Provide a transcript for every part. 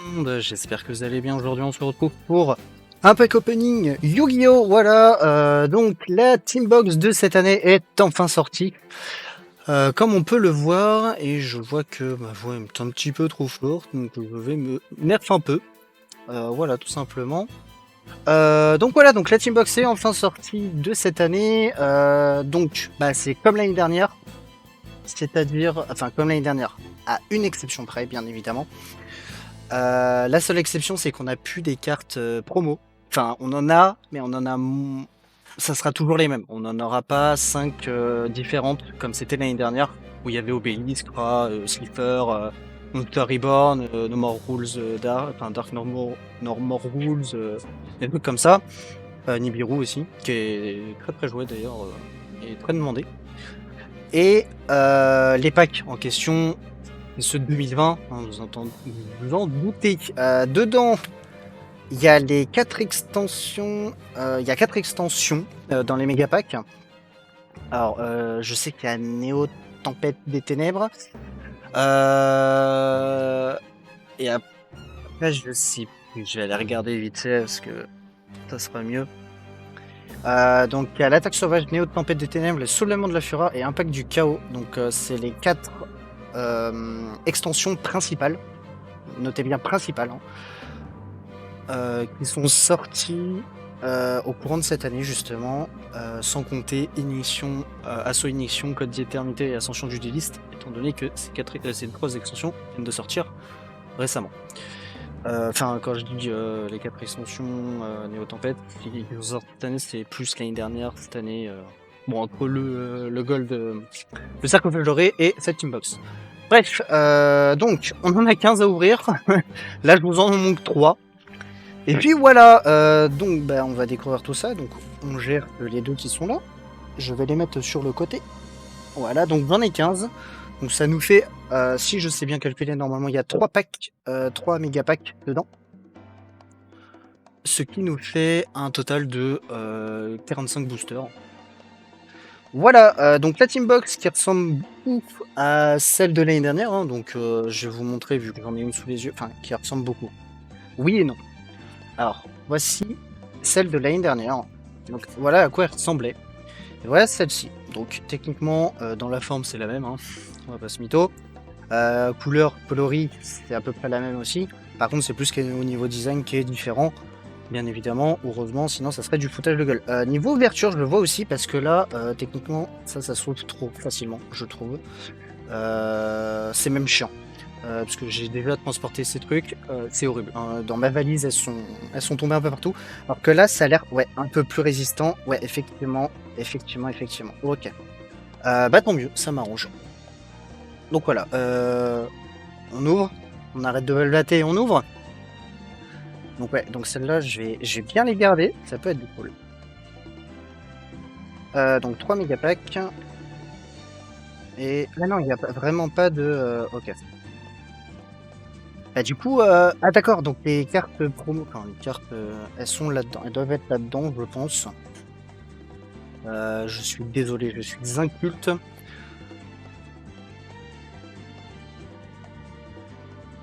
monde, j'espère que vous allez bien. Aujourd'hui on se retrouve pour un pack opening Yu-Gi-Oh! Voilà, donc la Teambox de cette année est enfin sortie. Comme on peut le voir, et je vois que ma voix est un petit peu trop forte, donc je vais me nerf un peu. Voilà, tout simplement. Donc voilà, donc la Teambox est enfin sortie de cette année. Donc c'est comme l'année dernière, c'est-à-dire, enfin comme l'année dernière, à une exception près, bien évidemment. La seule exception, c'est qu'on a plus des cartes promo. Enfin, on en a, mais on en a. Ça sera toujours les mêmes. On n'en aura pas 5 différentes comme c'était l'année dernière, où il y avait Obelisk, Ra, Slifer, Monster Reborn, No More Rules Dark, enfin Dark No More Rules, des trucs comme ça. Nibiru aussi, qui est très très joué d'ailleurs, et très demandé. Et les packs en question, ceux de 2020, hein, vous en doutez. Dedans, il y a les 4 extensions. Il y a 4 extensions dans les méga packs. Alors, je sais qu'il y a Néo Tempête des Ténèbres. Et après, je sais plus. Je vais aller regarder vite fait parce que ça sera mieux. Donc, il y a l'attaque sauvage, Néo Tempête des Ténèbres, le soulèvement de la fureur et impact du chaos. Donc, c'est les 4 extensions principales. Notez bien principales. Qui sont sorties au courant de cette année justement, sans compter Ignition, Assaut Ignition, Code d'Éternité et Ascension du Dueliste, étant donné que ces 3 extensions viennent de sortir récemment. Enfin, quand je dis les 4 extensions Néo Tempête qui sont sorties cette année, c'est plus l'année dernière, cette année. Bon, entre le Gold, le Sarcophage Doré et cette Teambox. Bref, donc on en a 15 à ouvrir. Là, je vous en manque 3. Et puis voilà, donc on va découvrir tout ça. Donc on gère les 2 qui sont là. Je vais les mettre sur le côté. Voilà, donc j'en ai 15. Donc ça nous fait, si je sais bien calculer, normalement il y a 3 packs, 3 méga packs dedans. Ce qui nous fait un total de 45 boosters. Voilà, donc la Teambox qui ressemble beaucoup à celle de l'année dernière. Hein, donc je vais vous montrer, vu que j'en ai une sous les yeux, enfin qui ressemble beaucoup. Oui et non. Alors, voici celle de l'année dernière. Donc voilà à quoi elle ressemblait. Et voilà celle-ci. Donc techniquement, dans la forme, c'est la même. Hein. On va pas se mytho. Couleur, coloris, c'est à peu près la même aussi. Par contre, c'est plus qu'au niveau design qui est différent. Bien évidemment, heureusement, sinon ça serait du foutage de gueule. Niveau ouverture, je le vois aussi parce que là, techniquement, ça saute trop facilement, je trouve. C'est même chiant. Parce que j'ai déjà transporté ces trucs, c'est horrible. Dans ma valise, elles sont tombées un peu partout. Alors que là, ça a l'air un peu plus résistant. Ouais, effectivement. Ok. Tant mieux, ça m'arrange. Donc voilà, on ouvre, on arrête de velvater et on ouvre. Donc ouais, donc celle-là, je vais bien les garder, ça peut être du cool. Donc 3 mégapacks. Et là non, il n'y a vraiment pas de... ok. Du coup, ah d'accord, donc les cartes promo, enfin les cartes, elles sont là-dedans, elles doivent être là-dedans, je pense. Je suis désolé, je suis inculte.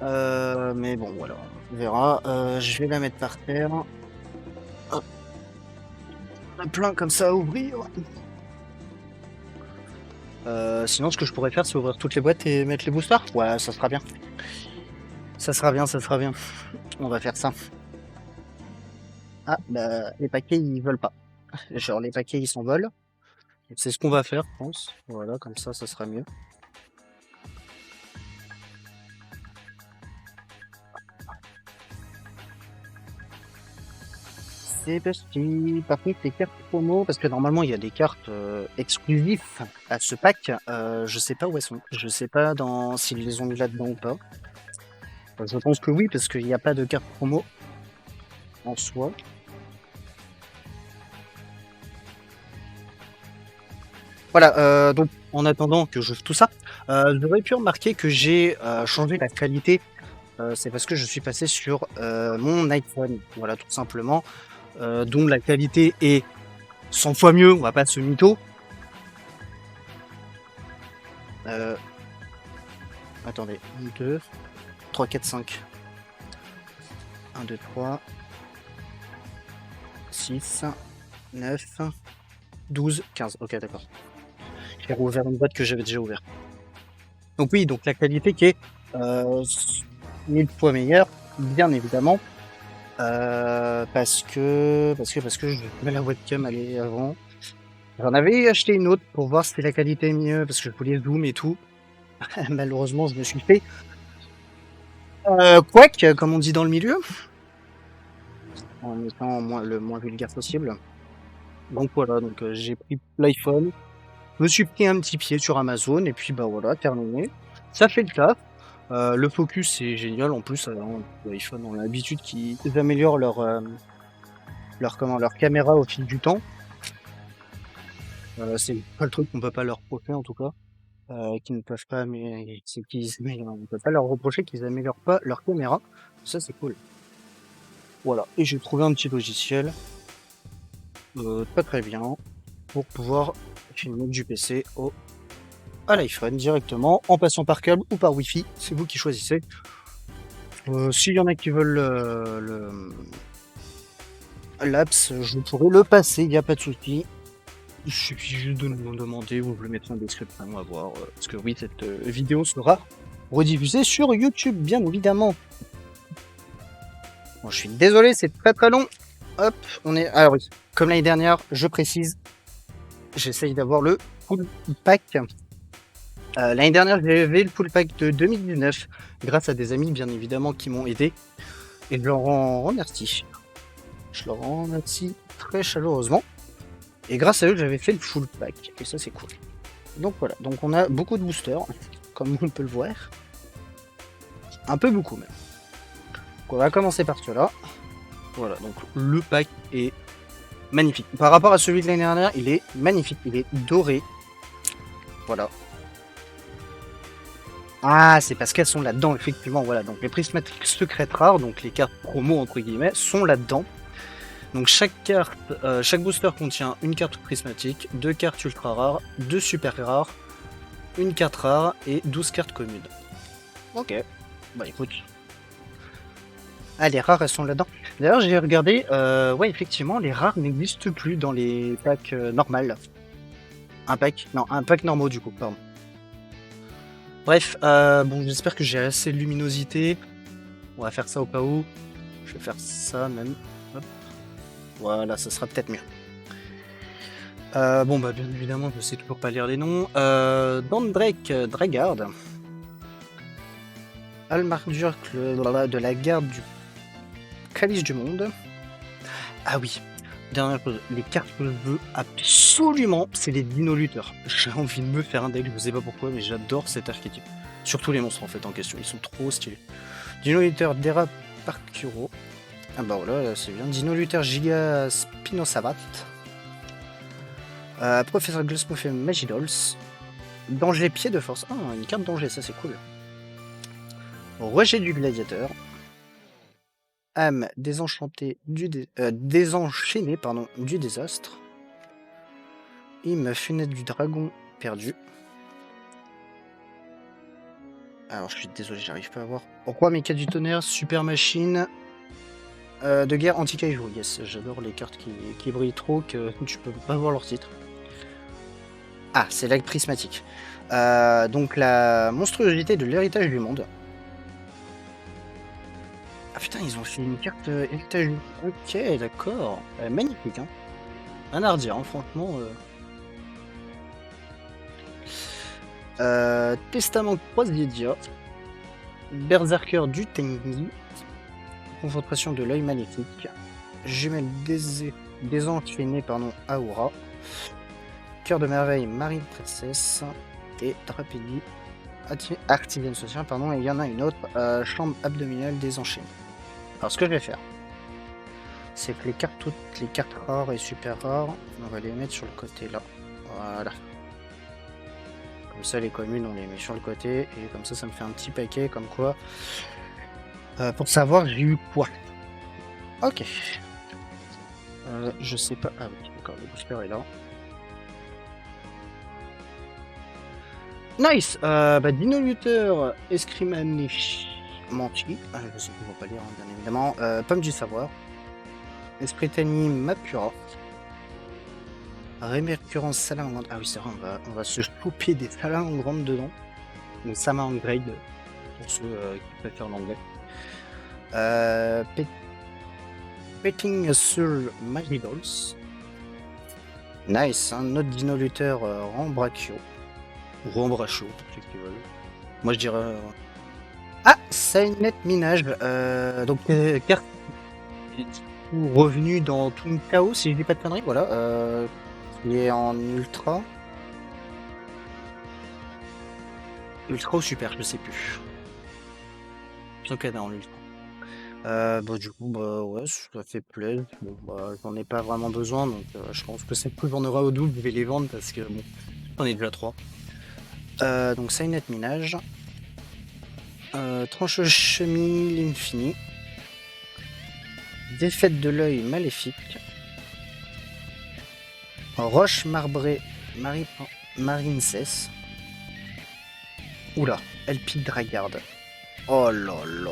Mais bon, voilà, on verra. Je vais la mettre par terre. Hop. On a plein comme ça à ouvrir. Sinon, ce que je pourrais faire, c'est ouvrir toutes les boîtes et mettre les boosters. Ouais, ça sera bien. Ça sera bien, ça sera bien. On va faire ça. Ah, les paquets, ils veulent pas. Genre, les paquets, ils s'envolent. C'est ce qu'on va faire, je pense. Voilà, comme ça sera mieux. C'est parti. Par contre, les cartes promo, parce que normalement, il y a des cartes exclusives à ce pack. Je sais pas où elles sont. Je sais pas s'ils les ont mis là-dedans ou pas. Je pense que oui, parce qu'il n'y a pas de carte promo en soi. Voilà, donc en attendant que j'ouvre tout ça, j'aurais pu remarquer que j'ai changé la qualité. C'est parce que je suis passé sur mon iPhone, voilà, tout simplement, dont la qualité est 100 fois mieux, on va pas se mytho. Attendez, 1, 2, 3, 4, 5. 1, 2, 3, 6, 9, 12, 15. Ok, d'accord. J'ai rouvert une boîte que j'avais déjà ouverte. Donc oui, donc la qualité qui est 1000 fois meilleure, bien évidemment. Parce que je mets la webcam allait avant. J'en avais acheté une autre pour voir si la qualité est mieux, parce que je voulais zoom et tout. Malheureusement, je me suis fait quack, comme on dit dans le milieu, en étant le moins vulgaire possible. Donc voilà, donc j'ai pris l'iPhone, je me suis pris un petit pied sur Amazon, et puis bah voilà, terminé. Ça fait le taf. Le focus c'est génial, en plus l'iPhone on a l'habitude qu'ils améliorent leur caméra au fil du temps. C'est pas le truc qu'on peut pas leur reprocher en tout cas. Qu'ils ne peuvent pas, mais c'est on peut pas leur reprocher qu'ils améliorent pas leur caméra. Ça c'est cool. Voilà, et j'ai trouvé un petit logiciel pas très bien pour pouvoir filmer du PC à l'iPhone directement en passant par câble ou par Wi-Fi. C'est vous qui choisissez. S'il y en a qui veulent l'apps, je pourrais le passer, il n'y a pas de souci. Il suffit juste de nous demander ou je le mettrai en description, on va voir. Parce que oui, cette vidéo sera rediffusée sur YouTube, bien évidemment. Bon, je suis désolé, c'est très très long. Hop, on est... Alors oui, comme l'année dernière, je précise, j'essaye d'avoir le full pack. L'année dernière, j'avais le full pack de 2019, grâce à des amis, bien évidemment, qui m'ont aidé. Et je leur en remercie. Je leur en remercie très chaleureusement. Et grâce à eux, j'avais fait le full pack. Et ça, c'est cool. Donc voilà, donc on a beaucoup de boosters, comme on peut le voir. Un peu beaucoup même. Donc on va commencer par cela. Voilà, donc le pack est magnifique. Par rapport à celui de l'année dernière, il est magnifique. Il est doré. Voilà. Ah, c'est parce qu'elles sont là-dedans, effectivement. Voilà, donc les prismatiques secrètes rares, donc les cartes promo entre guillemets, sont là-dedans. Donc chaque booster contient une carte prismatique, 2 cartes ultra rares, 2 super rares, une carte rare et 12 cartes communes. Ok, bah écoute. Ah, les rares, elles sont là-dedans. D'ailleurs, j'ai regardé, ouais, effectivement, les rares n'existent plus dans les packs normales. Un pack normaux du coup, pardon. Bref, bon, j'espère que j'ai assez de luminosité. On va faire ça au cas où. Je vais faire ça même. Hop. Voilà, ça sera peut-être mieux. Bon, bah, bien évidemment, je sais toujours pas lire les noms. Dandrake Dragard. Almardur de la garde du Calice du Monde. Ah oui, dernière chose, les cartes que je veux absolument, c'est les Dinoluteurs. J'ai envie de me faire un deck, je sais pas pourquoi, mais j'adore cet archétype. Surtout les monstres en fait en question, ils sont trop stylés. Dinoluteur Dera Parcuro. Ah bah voilà, c'est bien. Dinoluteur Giga Spinosavat. Professeur Glosmouth et Magidols. Danger Pied de Force. Ah, une carte danger, ça c'est cool. Rejet du Gladiateur. Âme désenchantée désenchaînée du désastre. Fenêtre du dragon perdu. Alors je suis désolé, j'arrive pas à voir. Roi Méca du tonnerre, super machine de guerre anti-kaiju. Yes, j'adore les cartes qui brillent trop que tu peux pas voir leur titre. Ah, c'est la prismatique. Donc la monstruosité de l'héritage du monde. Ah putain, ils ont fait une carte héritage. Ok, d'accord. Magnifique, hein. Un à redire, hein, franchement. Testament Croisiedia. Berserker du Tengi. Confrontation de l'œil maléfique. Jumelle désenchaînée, Aura. Cœur de merveille, Marine Princesse. Et Drapédie, Artivienne Social, et il y en a une autre, chambre abdominale désenchaînée. Alors ce que je vais faire, c'est que toutes les cartes rares et super rares, on va les mettre sur le côté là. Voilà. Comme ça les communes on les met sur le côté et comme ça me fait un petit paquet comme quoi pour savoir j'ai eu quoi. Ok. Je sais pas. Ah oui, d'accord, le booster est là. Nice. Dinoluteur Escrimani Manchi, je sais qu'on va pas lire, hein, bien évidemment. Pomme du savoir. Espritani Mapura. Rémercurance salamandre. Ah oui, c'est vrai, on va se choper des salamandres dedans. Le Salamandre pour ceux qui préfèrent l'anglais. Petting sur Magiballs. Nice, un autre dino lutteur Rambrachio. Ou Rambrachio, pour ceux qui veulent. Moi je dirais. Ah, Sainet Minage. Donc, carte revenu dans Twin Chaos, si je dis pas de conneries, voilà. Il est en ultra. Ultra ou super, je sais plus. Je qu'elle est en ultra. Bah, du coup, bah ouais, ça fait plaisir. Bon, bah, j'en ai pas vraiment besoin, donc je pense que cette fois j'en aura au double, je vais les vendre parce que bon, j'en ai déjà 3. Donc, Sainet Minage. Tranche chemin l'infini. Défaite de l'œil maléfique. Roche marbrée Marincess. Oula, Elpic Dragard. Oh là là.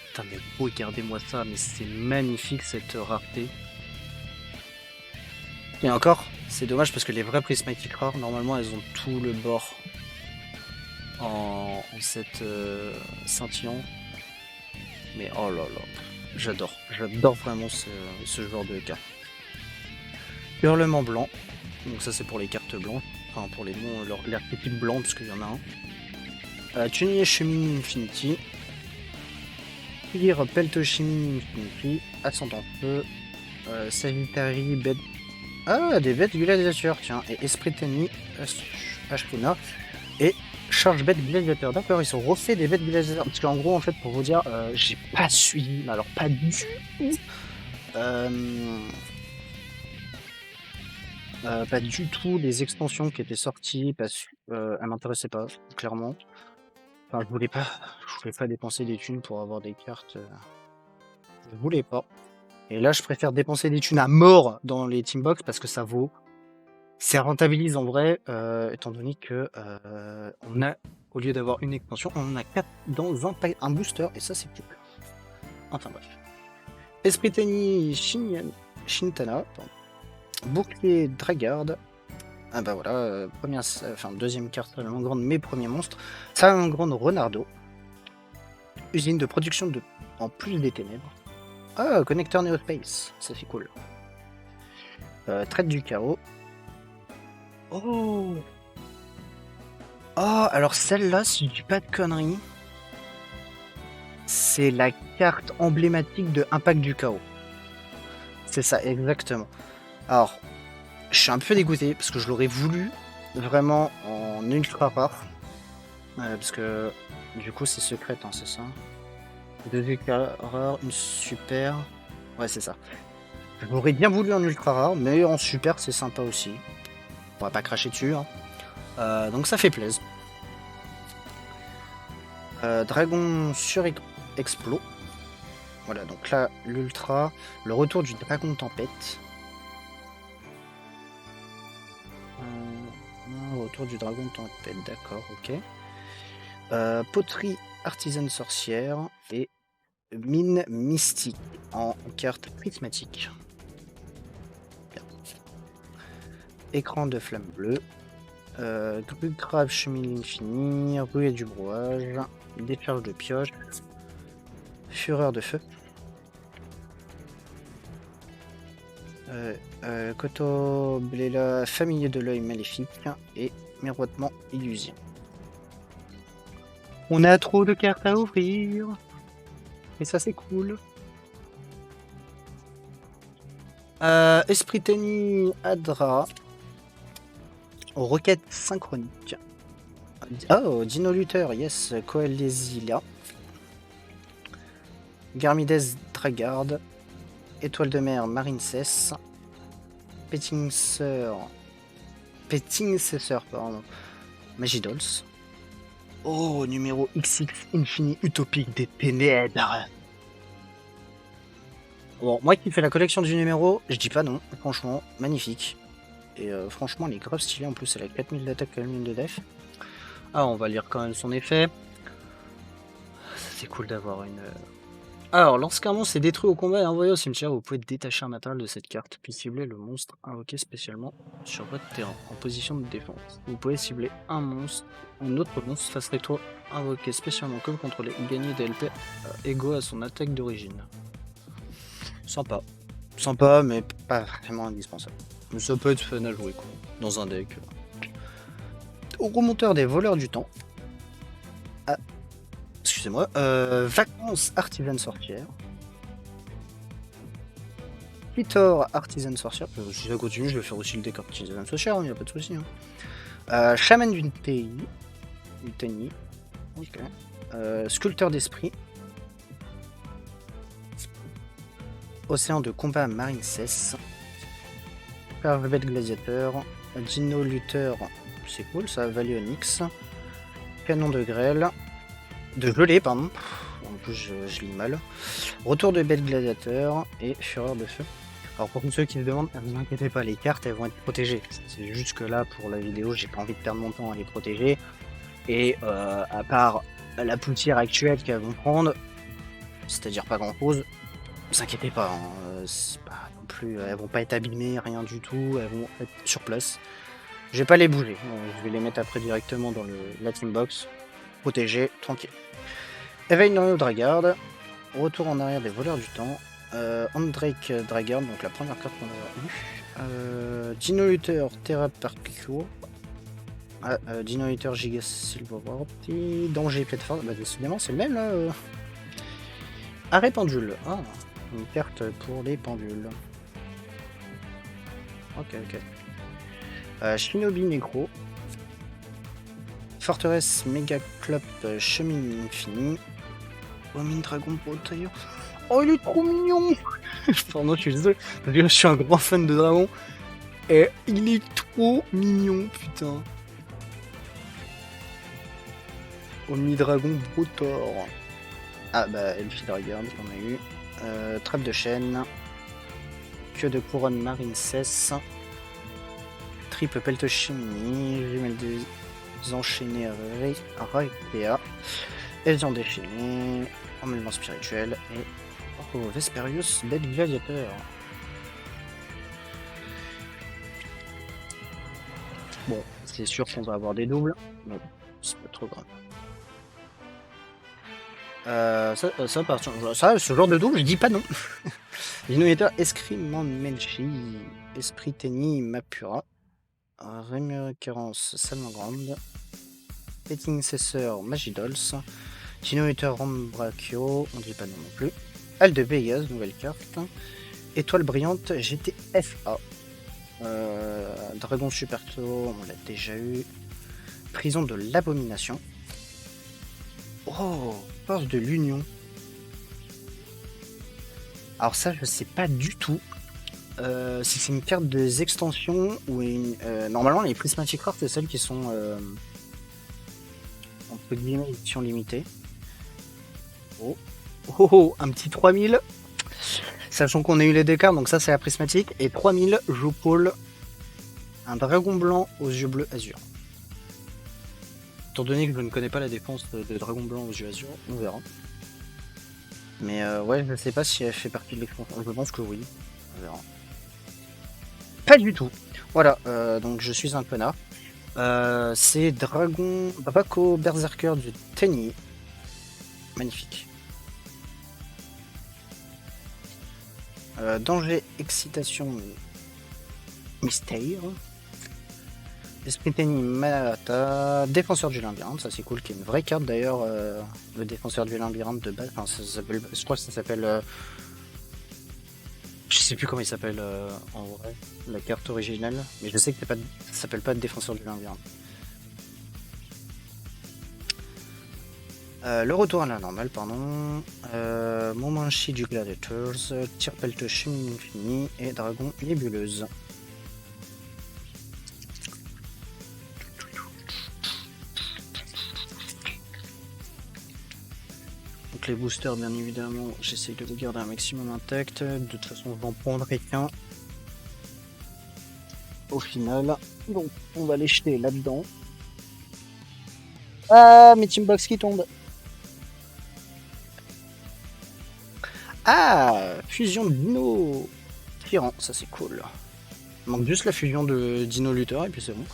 Putain, mais regardez-moi ça, mais c'est magnifique cette rareté. Et encore, c'est dommage parce que les vrais prismatiques rares, normalement, elles ont tout le bord en cette scintillant. Mais oh là là, j'adore vraiment ce genre de carte. Hurlement blanc, donc ça c'est pour les cartes blanches, enfin pour les noms, l'archétype blanc, parce qu'il y en a un. Tunier Chemin Infinity. Lire Peltochimie Infinity. Ascendant Feu. Sagittari Bête. Ah, des bêtes gladiateurs, tiens. Et Esprit Tennis Ashkena. Et Charge Bête Gladiateur. D'accord, ils sont refait des bêtes gladiateurs. Parce qu'en gros, en fait, pour vous dire, j'ai pas suivi, mais alors pas du tout. Pas du tout les extensions qui étaient sorties parce qu'elles m'intéressaient pas, clairement. Enfin, je voulais pas dépenser des thunes pour avoir des cartes. Je voulais pas. Et là, je préfère dépenser des thunes à mort dans les Teambox parce que ça rentabilise en vrai, étant donné que on a, au lieu d'avoir une extension, on en a 4 dans un booster et ça c'est cool. Enfin bref. Esprit Tennis Shintana. Bouclier Dragard. Ah bah voilà, deuxième carte Salamandre, mes premiers monstres. Salamandre Renardo. Usine de production en plus des ténèbres. Ah, connecteur Neospace, ça c'est cool. Traite du chaos. Oh. Oh, alors celle-là, si je dis pas de conneries, c'est la carte emblématique de Impact du chaos. C'est ça, exactement. Alors, je suis un peu dégoûté parce que je l'aurais voulu vraiment en ultra rare. Parce que du coup c'est secret, hein, c'est ça. 2 ultra rares, une super. Ouais, c'est ça. Je l'aurais bien voulu en ultra rare, mais en super c'est sympa aussi. On va pas cracher dessus. Hein. Donc ça fait plaisir. Dragon sur Explo. Voilà, donc là l'ultra. Le retour du dragon tempête. Retour du dragon tempête, d'accord, ok. Poterie artisane sorcière et mine mystique en carte prismatique. Bien. Écran de flamme bleue. Grue grave chemin infini, ruée du brouage, décharge de pioche, fureur de feu. Koto Blela, familier de l'œil maléfique et miroitement illusion. On a trop de cartes à ouvrir. Et ça c'est cool. Esprit Tennis Adra. Requête synchronique. Oh, Dino Luther, yes, Coelesilia. Garmides Dragard. Étoile de mer Marincess. Pettingsesseur, pardon. Magidols. Oh, numéro XX Infini Utopique des Ténèbres. Bon, moi qui fais la collection du numéro, je dis pas non, franchement, magnifique. Et franchement, elle est grave stylée, en plus elle a 4000 d'attaque, 4000 de def. Ah, on va lire quand même son effet. c'est cool d'avoir une... Alors, lorsqu'un monstre est détruit au combat et envoyé au cimetière, vous pouvez détacher un matériel de cette carte, puis cibler le monstre invoqué spécialement sur votre terrain, en position de défense. Vous pouvez cibler un autre monstre face recto invoqué spécialement que vous contrôlez, ou gagner des LP égaux à son attaque d'origine. Sympa. Sympa, mais pas vraiment indispensable. Mais ça peut être fun à jouer, quoi, dans un deck. Au remonteur des voleurs du temps. Ah, excusez-moi. Vacances artisane sorcière. Pitor artisane sorcière. Si ça continue, je vais faire aussi le deck artisane sorcière, il n'y a pas de souci. Chaman d'une TI. Ok. Sculpteur d'esprit. Océan de combat marine cesse. Pervebet gladiateur. Dino lutteur. C'est cool ça. Valéonix. Canon de grêle. De gelée, pardon. En plus, je lis mal. Retour de bête gladiateur. Et fureur de feu. Alors pour tous ceux qui se demandent, ne vous inquiétez pas, les cartes elles vont être protégées. C'est juste que là, pour la vidéo, j'ai pas envie de perdre mon temps à les protéger. Et à part la poussière actuelle qu'elles vont prendre, c'est-à-dire pas grand-chose, ne vous inquiétez pas, hein, c'est pas non plus, elles vont pas être abîmées, rien du tout, elles vont être sur place. Je vais pas les bouger, je vais les mettre après directement dans la team box, protégées, tranquille. Éveil Norio Dragard, retour en arrière des voleurs du temps. Andrake Dragard, donc la première carte qu'on a eue. Dino Luther Terra Perpetuo. Dino Luther Giga Silverward. Danger Plateforme. Bah, décidément, c'est le même là. Arrêt pendule. Ah, une carte pour les pendules. Ok. Shinobi Negro. Forteresse Mega Club Chemin Infini. Omine Dragon Bataillon. Oh, il est trop mignon. Pardon, je suis désolé. Je suis un grand fan de dragon. Et il est trop mignon, putain. Omni Dragon Brotor. Ah bah, Elfie Dragard qu'on a eu. Trappe de chaîne. Queue de couronne marine cesse. Triple pelte chimie. Jumelle des enchaînés Raipea. Eldian déchaîné. Emmêlement spirituel. Et Vesperius Bête Gladiateur. Bon, c'est sûr qu'on va avoir des doubles, mais c'est pas trop grave. Ça, ce genre de double, je dis pas non. Dinonator Escriment Menchi, Esprit Tenni Mapura, Rémunéquerance Salmangrande, Petting Cesseur Magidols, Dinonator Rambrachio, on dit pas non non plus. Al de Vegas, nouvelle carte. Étoile brillante GTFA. Dragon Superto, on l'a déjà eu. Prison de l'abomination. Oh, force de l'union. Alors ça, je sais pas du tout. Si c'est une carte des extensions ou une. Normalement, les Prismatic Rares, c'est celles qui sont entre guillemets édition limitée. Oh, un petit 3000. Sachant qu'on a eu les deux cartes, donc ça c'est la prismatique. Et 3000, je pôle un dragon blanc aux yeux bleus azur. Étant donné que je ne connais pas la défense de dragon blanc aux yeux azur, on verra. Mais ouais, je ne sais pas si elle fait partie de l'extension. Je pense que oui. On verra. Pas du tout. Voilà, donc je suis un connard. C'est Dragon Baco Berserker du Tenni. Magnifique. Danger, excitation, mystère. Esprit Tenni Malata. Défenseur du labyrinthe, ça c'est cool, qui est une vraie carte d'ailleurs. Le défenseur du labyrinthe de base. Enfin, ça s'appelle, je crois que ça s'appelle. Je sais plus comment il s'appelle en vrai, la carte originale. Mais je sais que ça s'appelle pas défenseur du labyrinthe. Le retour à la normale, pardon. Momanchi du Gladiators, Tirpelte Chemin Infini et Dragon Nébuleuse. Donc les boosters, bien évidemment, j'essaye de les garder un maximum intact. De toute façon, je n'en prendrai qu'un. Au final, donc on va les jeter là-dedans. Ah, mes teambox qui tombent. Ah, fusion de Dino Tyran, ça c'est cool. Il manque juste la fusion de Dino Luther et puis c'est bon.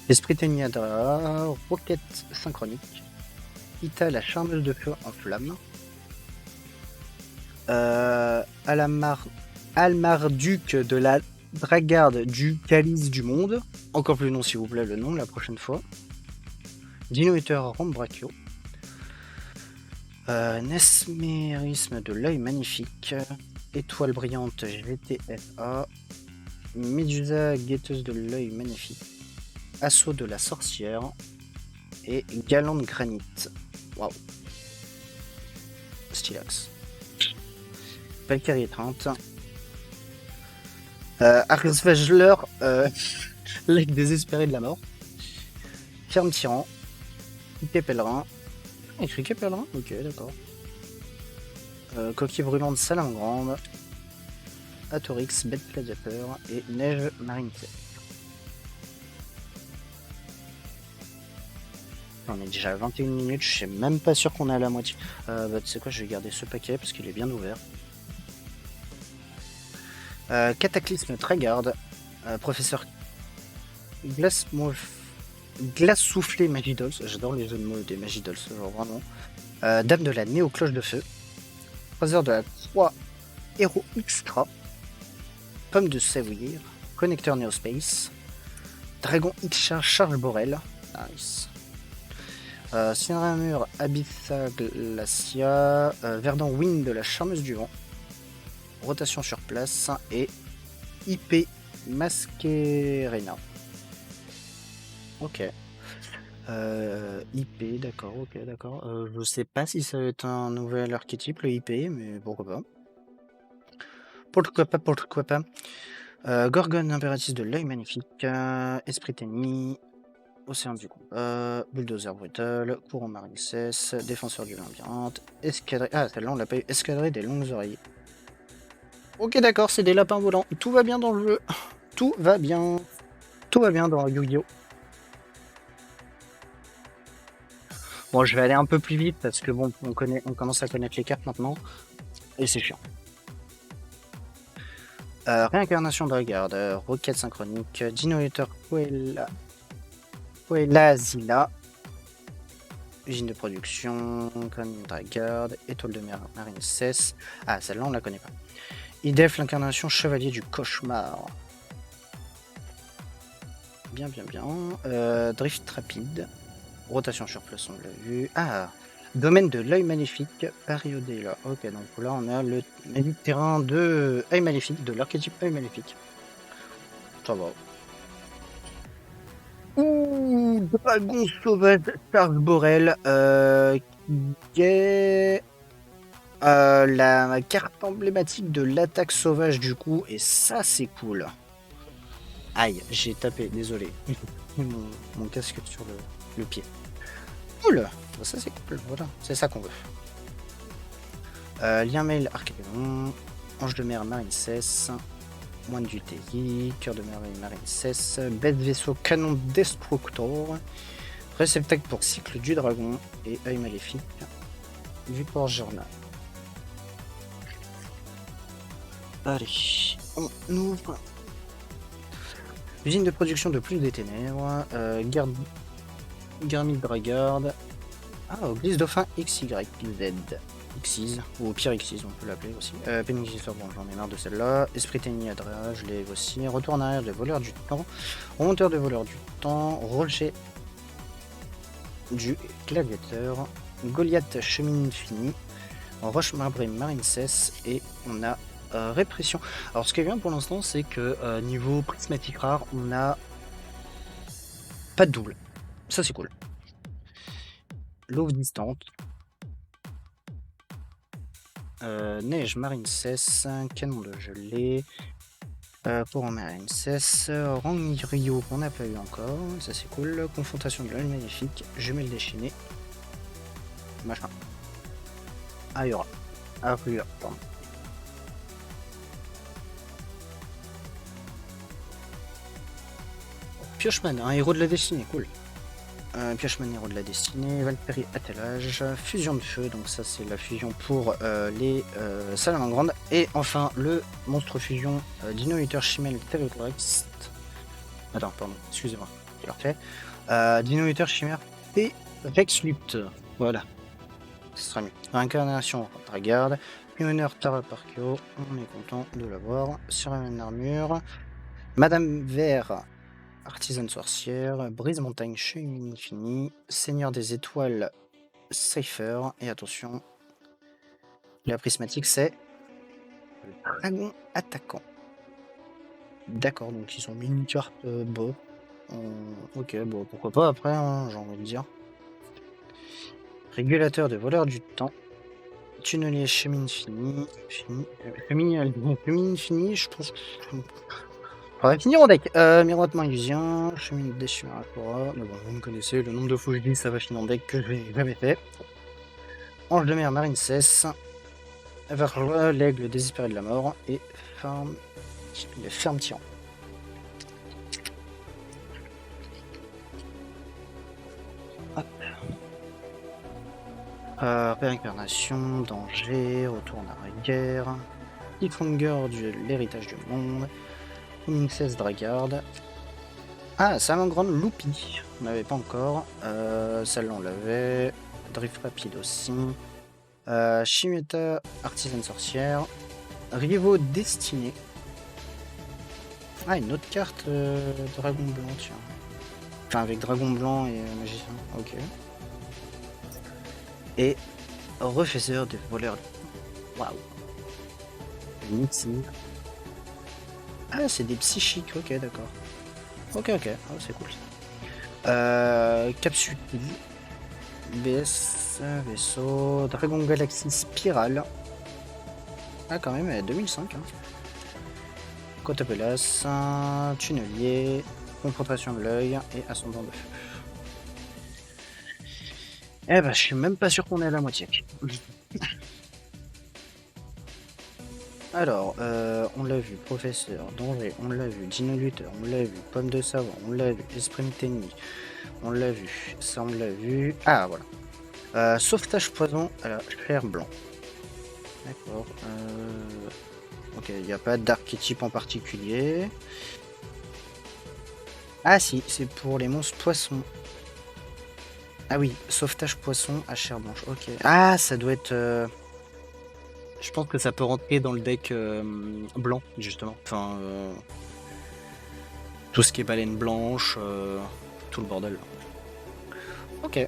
Esprit Teniadra, Roquette synchronique. Ita, la charmeuse de feu en flamme. Almarduc de la Dragarde du Calice du Monde. Encore plus long, s'il vous plaît, le nom la prochaine fois. Dino Luther Rambrachio. Nesmérisme de l'œil magnifique. Étoile brillante GTFA. Médusa guetteuse de l'œil magnifique. Assaut de la sorcière. Et galante granit. Waouh. Stylax. Valkyrie étreinte. Arsvajler, l'aigle désespéré de la mort. Ferme tyran. Criquet pèlerin. Criquet pèlerin. Ok, d'accord. Coquille brûlante salamandre. Atorix, bête gladiateur et neige marine. On est déjà à 21 minutes, je suis même pas sûr qu'on est à la moitié. Bah tu sais quoi, je vais garder ce paquet parce qu'il est bien ouvert. Cataclysme Trygarde. Professeur Glace Soufflé Magidols. J'adore les jeux de mots des Magidols, genre vraiment. Dame de la Néo-Cloche de Feu. Croiseur de la Croix Héros Extra. Pomme de Savoir. Connecteur Neospace. Dragon X Charge Borel. Nice. Cinéramur Abyssa Glacia. Verdant Wind de la Charmeuse du Vent. Rotation sur place. Et IP Masquerena. Ok. IP, d'accord, ok, d'accord. Je sais pas si ça va être un nouvel archétype, le IP, mais pourquoi pas. Pourquoi pas. Gorgone impératrice de l'œil magnifique. Esprit ennemi. Océan du combat. Bulldozer brutal. Courant marine cesse. Défenseur du labyrinthe. Escadrille. Ah, celle-là on l'a pas eu. Escadrille des longues oreilles. Ok, d'accord, c'est des lapins volants. Tout va bien dans le jeu. Tout va bien. Tout va bien dans Yu-Gi-Oh! Bon, je vais aller un peu plus vite parce que bon, on commence à connaître les cartes maintenant. Et c'est chiant. Réincarnation de Dragarde, Roquette synchronique, Dino Luther Zilla, usine de production, Conning Dragarde, étoile de mer marine cesse. Ah, celle-là on la connaît pas. Idef, l'incarnation chevalier du cauchemar. Bien, bien, bien. Drift rapide. Rotation sur place, on l'a vu. Ah, domaine de l'œil maléfique, périodé là. Ok, donc là on a le terrain de œil maléfique, de l'archétype œil maléfique. Ça va. Ouh, dragon sauvage, Charge Borel, qui est la carte emblématique de l'attaque sauvage du coup, et ça c'est cool. Aïe, j'ai tapé, désolé. mon casque sur le pied. Cool, ça c'est cool, voilà, c'est ça qu'on veut. Lien mail Archéon, Ange de mer Marine cesse, Moine du TI, Cœur de mer Marine cesse, Bête vaisseau Canon Destructor, Réceptacle pour Cycle du Dragon et Œil maléfique du Port Journal. Allez, on ouvre. Usine de production de plus des ténèbres, Garmil Dragarde. Ah, Glisse Dauphin XYZ. Xyz, ou au pire Xyz, on peut l'appeler aussi. Péninsulaire, bon, j'en ai marre de celle-là. Esprit Teniadra, je l'ai aussi. Retour en arrière de Voleur du Temps. Remonteur de Voleur du Temps. Roger du Gladiateur. Goliath Chemine Finie. Roche Marbrée Marine cesse. Et on a Répression. Alors, ce qui est bien pour l'instant, c'est que niveau prismatique rare, on a pas de double. Ça, c'est cool. L'eau distante. Neige marine cesse, canon de gelée, pour en marine cesse, rang Rio qu'on n'a pas eu encore, ça c'est cool, confrontation de l'œil magnifique, jumelle déchaînée, machin. Ayura. Arure, pardon. Piocheman, un héros de la destinée, cool. Pioche Manero de la destinée, Valkyrie attelage, fusion de feu, donc ça c'est la fusion pour les salamandres. Et enfin le monstre fusion Dino Eater Chimel Terrorix. Attends, pardon, excusez-moi, je le refais. Dino Eater Chimère et Rex Lutte. Voilà, ce sera mieux. Incarnation Dragarde, Pionnier Tara Parkio, on est content de l'avoir. Sur la même armure, Madame Vert. Artisane sorcière, brise montagne chemine infinie, seigneur des étoiles Cypher, et attention, la prismatique c'est le dragon attaquant. D'accord, donc ils ont mis une carte bon. Ok, bon pourquoi pas après, hein, j'ai envie de dire. Régulateur de voleur du temps, tunnelier chemine fini, chemine fini, je pense que on va finir en deck. Miroitement illusion, chemin de déchirure Aquara. Mais bon, vous me connaissez, le nombre de fois que je dis ça va finir en deck que je n'ai jamais fait. Ange de mer, marine cesse. Vers l'aigle désespéré de la mort. Et ferme tyran. Hop. Réincarnation, danger, retour en arrière. Cliffhanger de l'héritage du monde. Oming 16 Dragarde. Ah, Salamandre Loupi. On n'avait pas encore. Celle-là, on l'avait. Drift rapide aussi. Chimeta, artisane sorcière. Rivaux destiné. Ah, une autre carte dragon blanc, tiens. Enfin, avec dragon blanc et magicien. Ok. Et refaiseur de voleurs. Waouh. Nixie. Ah, c'est des psychiques. Ok, d'accord. Ok, ok. Oh, c'est cool. Capsule BS, vaisseau, Dragon Galaxy Spirale. Ah, quand même, 2005. Hein. Cotopelas, tunnelier, confrontation de l'œil et ascendant de feu. Eh ben, je suis même pas sûr qu'on est à la moitié. Alors, on l'a vu, professeur, danger, on l'a vu, Dino Luther, on l'a vu, pomme de savon, on l'a vu, esprit ennemi, on l'a vu, ça on l'a vu. Ah, voilà. Sauvetage poison à la chair blanc. D'accord. Ok, il n'y a pas d'archétype en particulier. Ah si, c'est pour les monstres poissons. Ah oui, sauvetage poisson à chair blanche. Ok. Ah, ça doit être... Je pense que ça peut rentrer dans le deck blanc, justement. Enfin, tout ce qui est baleine blanche, tout le bordel. Ok.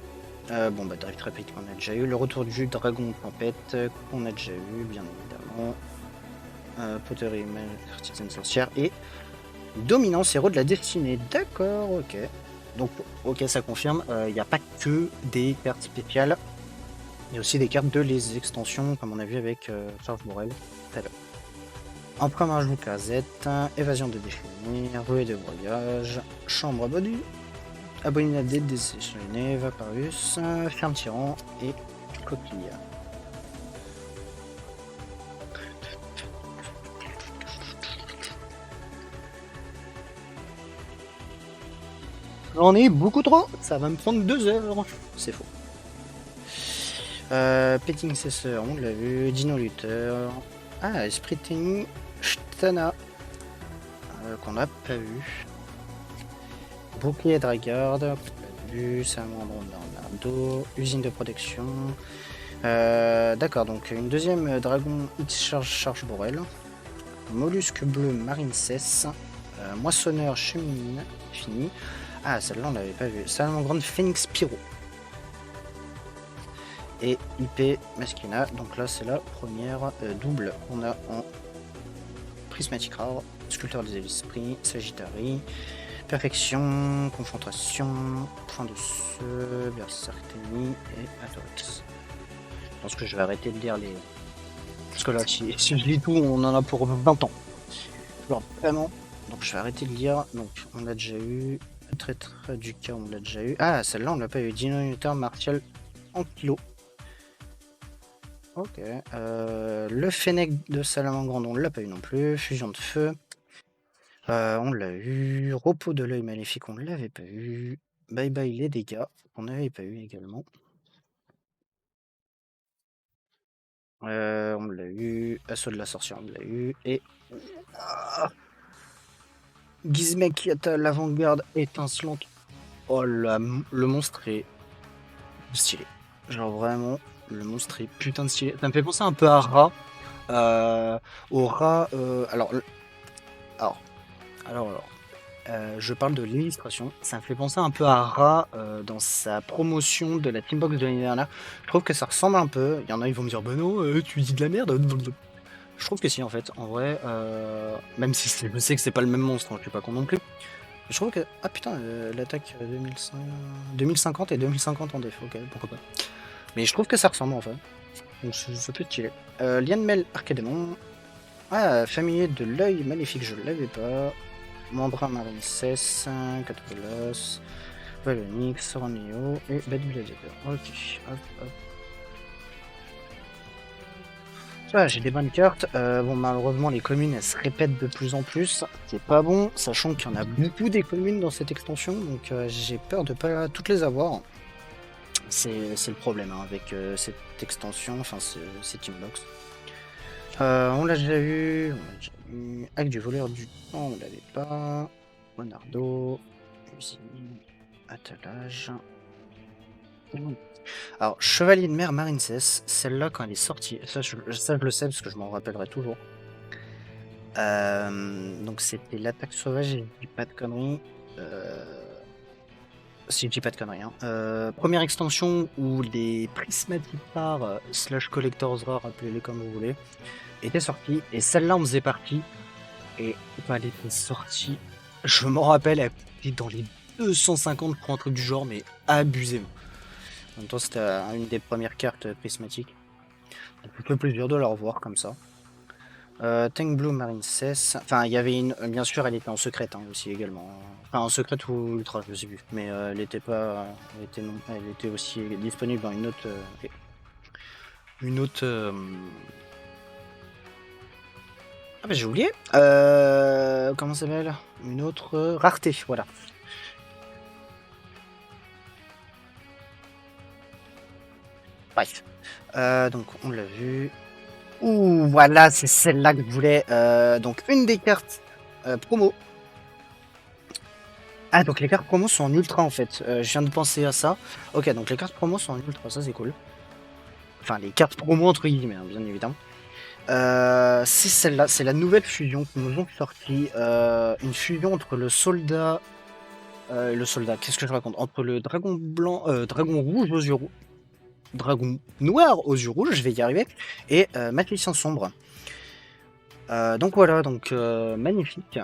Bon, bah, Drive Trapite qu'on a déjà eu. Le retour du dragon tempête qu'on a déjà eu, bien évidemment. Poterie, artisane sorcière et dominance héros de la destinée. D'accord, ok. Donc, ok, ça confirme. Il n'y a pas que des cartes spéciales. Il y a aussi des cartes de les extensions, comme on a vu avec Charge Borel tout à l'heure. Emprunt Marjou Casette, évasion de définir, ruée de voyage, chambre abonnée, abominable décessionné, Vaparus, ferme tyran et coquille. J'en ai beaucoup trop, ça va me prendre 2 heures. C'est faux. Petting Cesseur, on l'a vu. Dino Luther. Ah, Esprit Tennis. Shtana. Qu'on n'a pas vu. Bouclier Dragarde. On l'a vu. Salamandre Bernardo. Usine de protection. D'accord, donc une deuxième Dragon X Charge Borel. Mollusque bleu Marine Cesse. Moissonneur Chemine fini. Ah, celle-là on l'avait pas vu. Salamandre Phoenix Pyro. Et IP Masquina. Donc là, c'est la première double qu'on a en prismatique rare. Sculpteur des esprits, Sagittari, Perfection, Confrontation, Point de Ceux, Berserkthénie et Atorix. Je pense que je vais arrêter de lire les. Parce que là, si je lis tout, on en a pour 20 ans. Genre, vraiment. Donc je vais arrêter de lire. Donc on l'a déjà eu. Traître du cas, on l'a déjà eu. Ah, celle-là, on l'a pas eu. Dinominateur martial en kilo. Ok. Le Fennec de Salamandre, on l'a pas eu non plus. Fusion de feu. On l'a eu. Repos de l'œil maléfique, on l'avait pas eu. Bye bye les dégâts, on n'avait pas eu également. On l'a eu, assaut de la sorcière, on l'a eu, et... Ah, Gizmek qui attaque l'avant-garde étincelante. Oh le monstre est stylé. Genre vraiment, le monstre est putain de stylé. Ça me fait penser un peu à Ra. Au Ra... alors, alors, je parle de l'illustration. Ça me fait penser un peu à Ra dans sa promotion de la Teambox de l'année dernière. Je trouve que ça ressemble un peu. Il y en a, ils vont me dire, bah non, tu dis de la merde. Je trouve que si, en fait, en vrai, même si je sais que c'est pas le même monstre, hein, je suis pas con non plus. Je trouve que. Ah putain, l'attaque 2050 et 2050 en def, ok, pourquoi pas. Mais je trouve que ça ressemble en fait. Donc ça peut être stylé. Lianmel Arcadémon. Ah, familier de l'œil maléfique, je l'avais pas. Membrin Marine 16, Catopolos, Valonix, Soranio et Bad Gladiator. Ok, hop, hop. Ça, j'ai des bonnes cartes. Bon, malheureusement, les communes, elles se répètent de plus en plus. C'est pas bon, sachant qu'il y en a beaucoup des communes dans cette extension, donc j'ai peur de pas toutes les avoir. C'est le problème hein, avec cette extension, enfin cette Teambox. On l'a déjà eu, Acte du voleur du temps, on l'avait pas. Monardo, usine, attelage. Alors, Chevalier de mer Marincess, celle-là quand elle est sortie, ça je le sais parce que je m'en rappellerai toujours. Donc c'était l'attaque sauvage, je dis pas de conneries. Si je dis pas de conneries. Hein. Première extension où les prismatiques rares slash collectors rares, appelez-les comme vous voulez, étaient sortis. Et celle-là en faisait partie. Et quand elle était sortie, je m'en rappelle, elle était dans les 250 pour un truc du genre, mais abusé. En même temps, c'était une des premières cartes prismatiques. Donc, un peu plaisir de la revoir comme ça. Tank Blue Marine 16. Enfin, il y avait une. Bien sûr, elle était en secrète hein, aussi également. Enfin, en secrète ou ultra, je sais plus. Mais elle était pas. Elle était aussi disponible dans une autre. Une autre. Ah, bah j'ai oublié. Comment ça s'appelle? Une autre rareté, voilà. Bref. Donc, on l'a vu. Ouh, voilà, c'est celle-là que je voulais. Donc, une des cartes promo. Ah, donc les cartes promo sont en ultra en fait. Je viens de penser à ça. Ok, donc les cartes promo sont en ultra, ça c'est cool. Enfin, les cartes promo entre guillemets, hein, bien évidemment. C'est celle-là, c'est la nouvelle fusion que nous ont sorti. Une fusion entre le soldat. Le soldat, qu'est-ce que je raconte? Entre le dragon blanc, dragon rouge aux yeux rouges. Dragon noir aux yeux rouges, je vais y arriver. Et magicien sombre. Donc voilà, donc magnifique.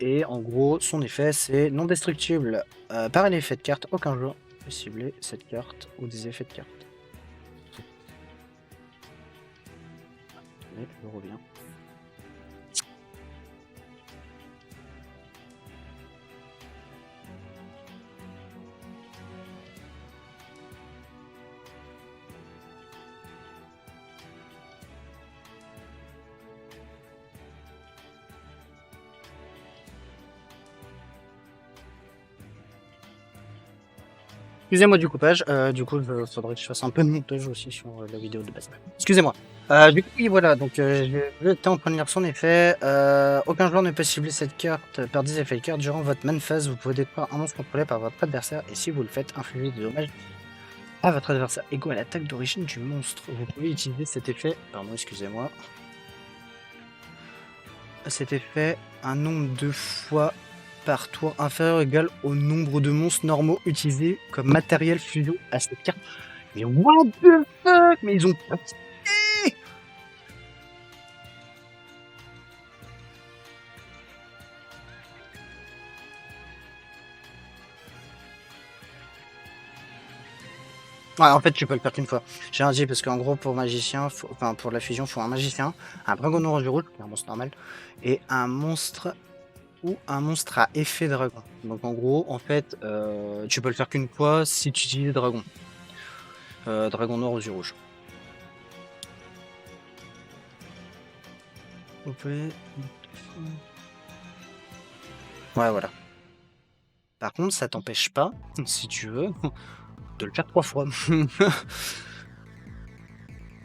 Et en gros, son effet, c'est non destructible par un effet de carte. Aucun joueur peut cibler cette carte ou des effets de carte. Mais je reviens. Excusez-moi du coupage, du coup, il faudrait que je fasse un peu de montage aussi sur la vidéo de base. Excusez-moi. Du coup, oui, voilà, donc j'étais en train de lire son effet. Aucun joueur ne peut cibler cette carte par des effets de carte. Durant votre main phase, vous pouvez détruire un monstre contrôlé par votre adversaire, et si vous le faites, infliger des dommages à votre adversaire égaux à l'attaque d'origine du monstre. Vous pouvez utiliser cet effet, pardon, excusez-moi, cet effet un nombre de fois par tour inférieur ou égal au nombre de monstres normaux utilisés comme matériel fusion à cette carte. Mais what the fuck? Mais ils ont... Ouais, en fait, tu peux le faire qu'une fois. J'ai un dit parce qu'en gros, pour magicien, enfin pour la fusion, il faut un magicien, un dragon orange du rouge, qui est un monstre normal, et un monstre ou un monstre à effet dragon. Donc en gros, en fait, tu peux le faire qu'une fois si tu utilises dragon. Dragon noir aux yeux rouges. Ouais, voilà. Par contre, ça t'empêche pas, si tu veux, de le faire 3 fois.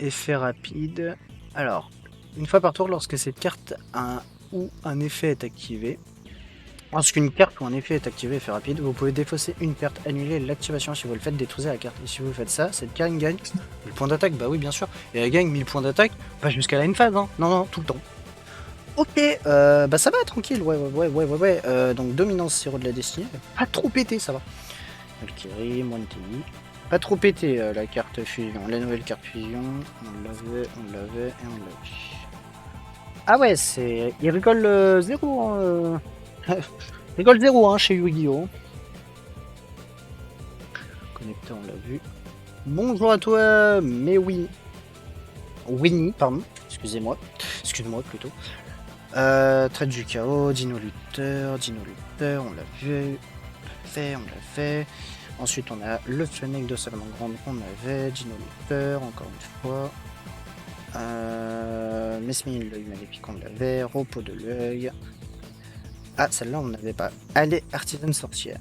Effet rapide. Alors, une fois par tour, lorsque cette carte ou un effet est activé, lorsqu'une carte ou un effet est activé, effet rapide, vous pouvez défausser une carte, annuler l'activation. Si vous le faites, détruisez la carte. Et si vous faites ça, cette carte gagne 1000 points d'attaque. Bah oui, bien sûr. Et elle gagne 1000 points d'attaque, pas jusqu'à la une phase, hein. Non, non, tout le temps. Ok, bah ça va, tranquille, ouais. Donc dominance, sirop de la destinée, pas trop pété, ça va. Valkyrie, moine TI. Pas trop pété la carte fusion, la nouvelle carte fusion. On l'avait et on l'avait. Ah ouais, c'est. Il rigole 0. Il rigole 0 hein, chez Yu-Gi-Oh! Connecteur, on l'a vu. Bonjour à toi, mais oui. Winnie, pardon. Excusez-moi. Excuse-moi plutôt. Traite du chaos, Dino Luther, on l'a vu. On l'a fait. Ensuite, on a le Fennec de Salamandre, on avait Dino Luther, encore une fois. Mesmine, l'œil maléfique, on l'avait. Repos de l'œil. Ah, celle-là, on n'avait pas. Allez, artisane sorcière.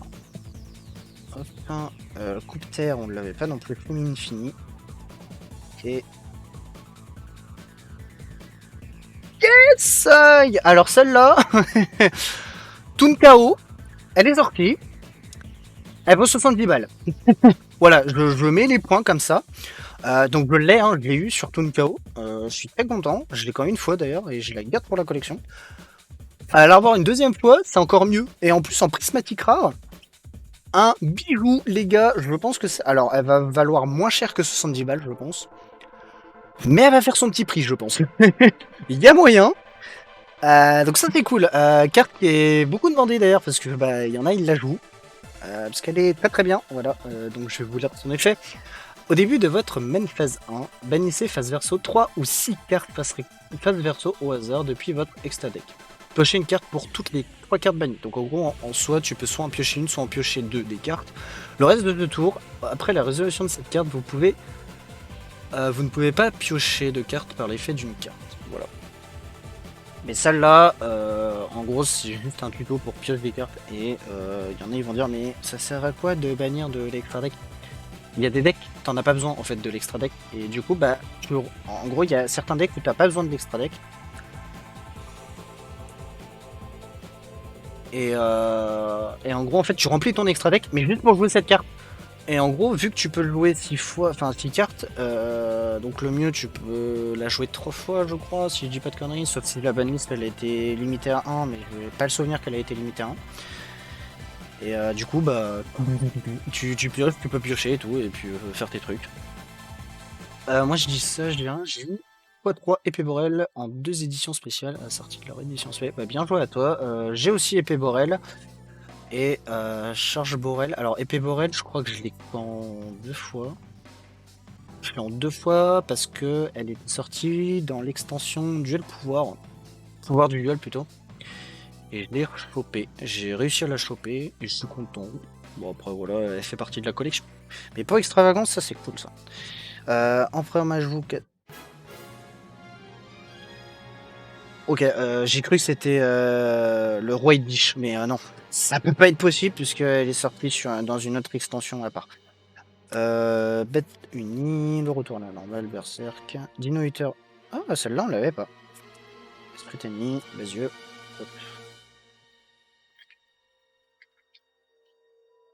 Enfin, coupe terre, on ne l'avait pas non plus. Fumine infini. Et. Yes! Alors, celle-là, Toon KO, elle est sortie. Elle vaut 70 balles. Voilà, je mets les points comme ça. Donc je l'ai, hein, je l'ai eu sur Toon KO. Je suis très content. Je l'ai quand même une fois d'ailleurs et je la garde pour la collection. Alors avoir une deuxième fois, c'est encore mieux. Et en plus en prismatique rare, un bijou, les gars. Je pense que alors elle va valoir moins cher que 70 balles, je pense. Mais elle va faire son petit prix, je pense. Il y a moyen. Donc ça c'est cool. Carte qui est beaucoup demandée d'ailleurs parce que bah il y en a, ils la jouent. Parce qu'elle est très très bien. Voilà. Donc je vais vous lire son effet. Au début de votre main phase 1, bannissez face verso 3 ou 6 cartes face verso au hasard depuis votre extra deck. Piochez une carte pour toutes les 3 cartes bannies. Donc en gros, en soi, tu peux soit en piocher une, soit en piocher 2 des cartes. Le reste de 2 tours, après la résolution de cette carte, vous ne pouvez pas piocher de cartes par l'effet d'une carte. Voilà. Mais celle-là, en gros, c'est juste un tuto pour piocher des cartes. Et il y en a, ils vont dire, mais ça sert à quoi de bannir de l'extra deck? Il y a des decks, t'en as pas besoin en fait de l'extra deck. Et du coup, bah, en gros, il y a certains decks où t'as pas besoin de l'extra deck. Et en gros, en fait, tu remplis ton extra deck, mais juste pour jouer cette carte. Et en gros, vu que tu peux le jouer 6 fois, enfin 6 cartes, donc le mieux, tu peux la jouer 3 fois, je crois, si je dis pas de conneries, sauf si la banlist elle a été limitée à 1, mais je n'ai pas le souvenir qu'elle a été limitée à 1. Et du coup, bah, tu pioches, tu peux piocher et tout, et puis faire tes trucs. Moi je dis ça, je dis rien, j'ai eu x3 Épée Borel en 2 éditions spéciales, sortie de leur édition spéciale. Bah, bien joué à toi. J'ai aussi Épée Borel et Charge Borel. Alors Épée Borel, je crois que je l'ai en 2 fois. Je l'ai en 2 fois parce que elle est sortie dans l'extension Duel Pouvoir. Pouvoir du duel plutôt. Et je l'ai chopé. J'ai réussi à la choper et je suis content. Bon après voilà, elle fait partie de la collection. Mais pour extravagance, ça c'est cool ça. Empereur Majou. Ok, j'ai cru que c'était le roi Edish, mais non. Ça peut pas être possible puisqu'elle est sortie dans une autre extension à part. Bête unie, le retour à la normale, Berserk, Dino Eater. Ah, celle-là on l'avait pas. Esprit ennemi, les yeux. Hop.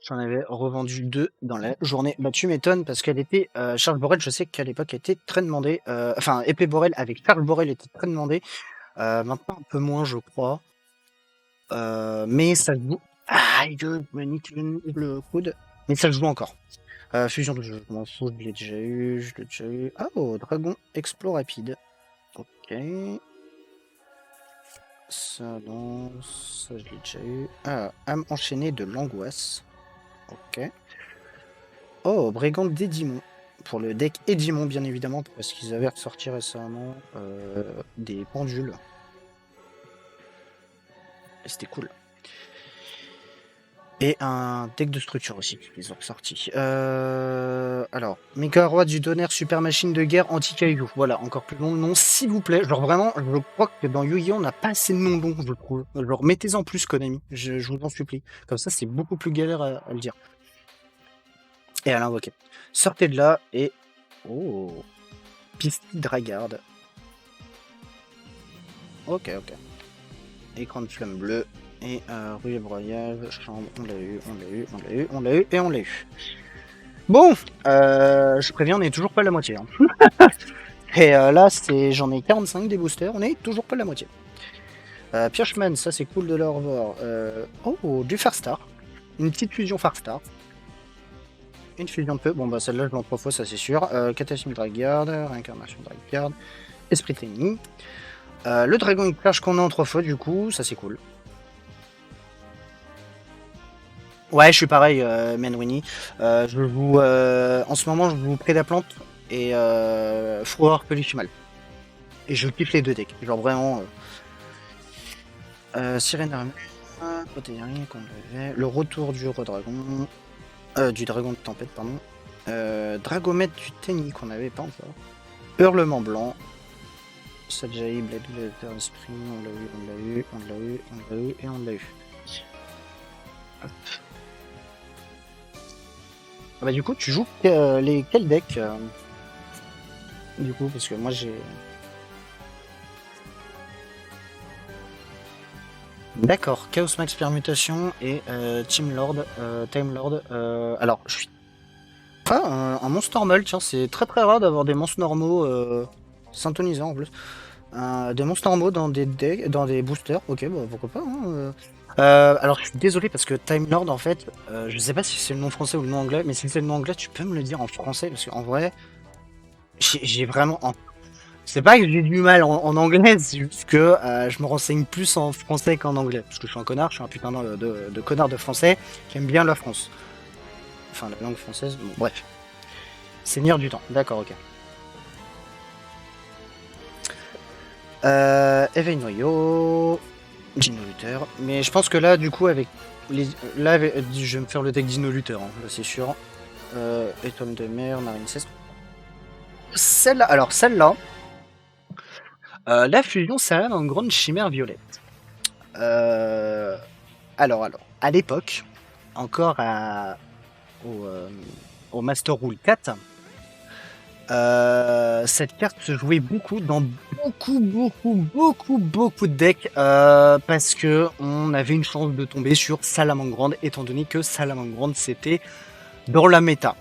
J'en avais revendu 2 dans la journée. Bah tu m'étonnes parce qu'elle était... Charles Borel, je sais qu'à l'époque elle était très demandée. Enfin, Épée Borel avec Charles Borel était très demandée. Maintenant un peu moins je crois. Mais ça se joue. Aïe, je me nique le coude. Mais ça se joue encore. Fusion de jeu, je m'en fous, je l'ai déjà eu, Ah, oh, Dragon Explo rapide. Ok. Ça, non, ça je l'ai déjà eu. Ah, âme enchaînée de l'angoisse. Ok. Oh, Brigand d'Edimon. Pour le deck Edimon, bien évidemment, parce qu'ils avaient ressorti récemment des pendules. Et c'était cool. Et un deck de structure aussi, ils ont ressorti. Alors, Méga Roi du Tonnerre, Super Machine de Guerre, Anti-Caillou. Voilà, encore plus long le nom, s'il vous plaît. Genre vraiment, je crois que dans Yu-Gi-Oh! On n'a pas assez de noms longs, je trouve. Genre, mettez-en plus, Konami, je vous en supplie. Comme ça, c'est beaucoup plus galère à le dire. Et à l'invoquer. Sortez de là et... Oh, Pisty Dragard. Ok. Écran de flamme bleue. Et rue et broyage, chambre, on l'a eu. Et on l'a eu. Bon, je préviens, on n'est toujours pas à la moitié. Hein. Et là, j'en ai 45 des boosters, on est toujours pas à la moitié. Piochman, ça c'est cool de le revoir. Oh, du Farstar. Une petite fusion Farstar. Une fusion de peu. Bon, bah celle-là, je l'en 3 fois, ça c'est sûr. Cataclysme Dragard, Réincarnation Dragard, Esprit Tennis. Le Dragon Clash qu'on a en 3 fois, du coup, ça c'est cool. Ouais, je suis pareil, Menwini. Je joue, en ce moment, je joue Prédaplante et Froid Peluchimal. Et je kiffe les deux decks. Genre vraiment. Sirène Armure, Protégé qu'on avait. Le retour du Redragon. Du Dragon de Tempête, pardon. Dragomètre du Tennis qu'on avait pas encore. Hurlement Blanc. Sajai, Blade Letter Spring, on l'a eu et on l'a eu. Hop. Ah bah du coup tu joues quel deck du coup parce que moi j'ai... D'accord, Chaos Max Permutation et Time Lord. Alors je suis pas un monstre normal, tiens c'est très rare d'avoir des monstres normaux syntonisants en plus. Des monstres normaux dans des decks, dans des boosters, ok bah pourquoi pas hein, alors je suis désolé parce que Time Lord en fait, je sais pas si c'est le nom français ou le nom anglais, mais si c'est le nom anglais, tu peux me le dire en français parce qu'en vrai, j'ai vraiment. C'est pas que j'ai du mal en anglais, c'est juste que je me renseigne plus en français qu'en anglais. Parce que je suis un connard, je suis un putain de connard de français qui aime bien la France. Enfin, la langue française, bon, bref. Seigneur du temps, d'accord, ok. Éveil Noyau. Dino Luther. Mais je pense que là, du coup, avec les. Là, je vais me faire le deck Dino Luther, hein, là c'est sûr. Étoile de mer, Marine 16. Celle-là, alors celle-là. La fusion Salam en grande chimère violette. Alors, à l'époque, encore au Master Rule 4, cette carte se jouait beaucoup dans beaucoup de decks parce que on avait une chance de tomber sur Salamangreande étant donné que Salamangreande c'était dans la méta.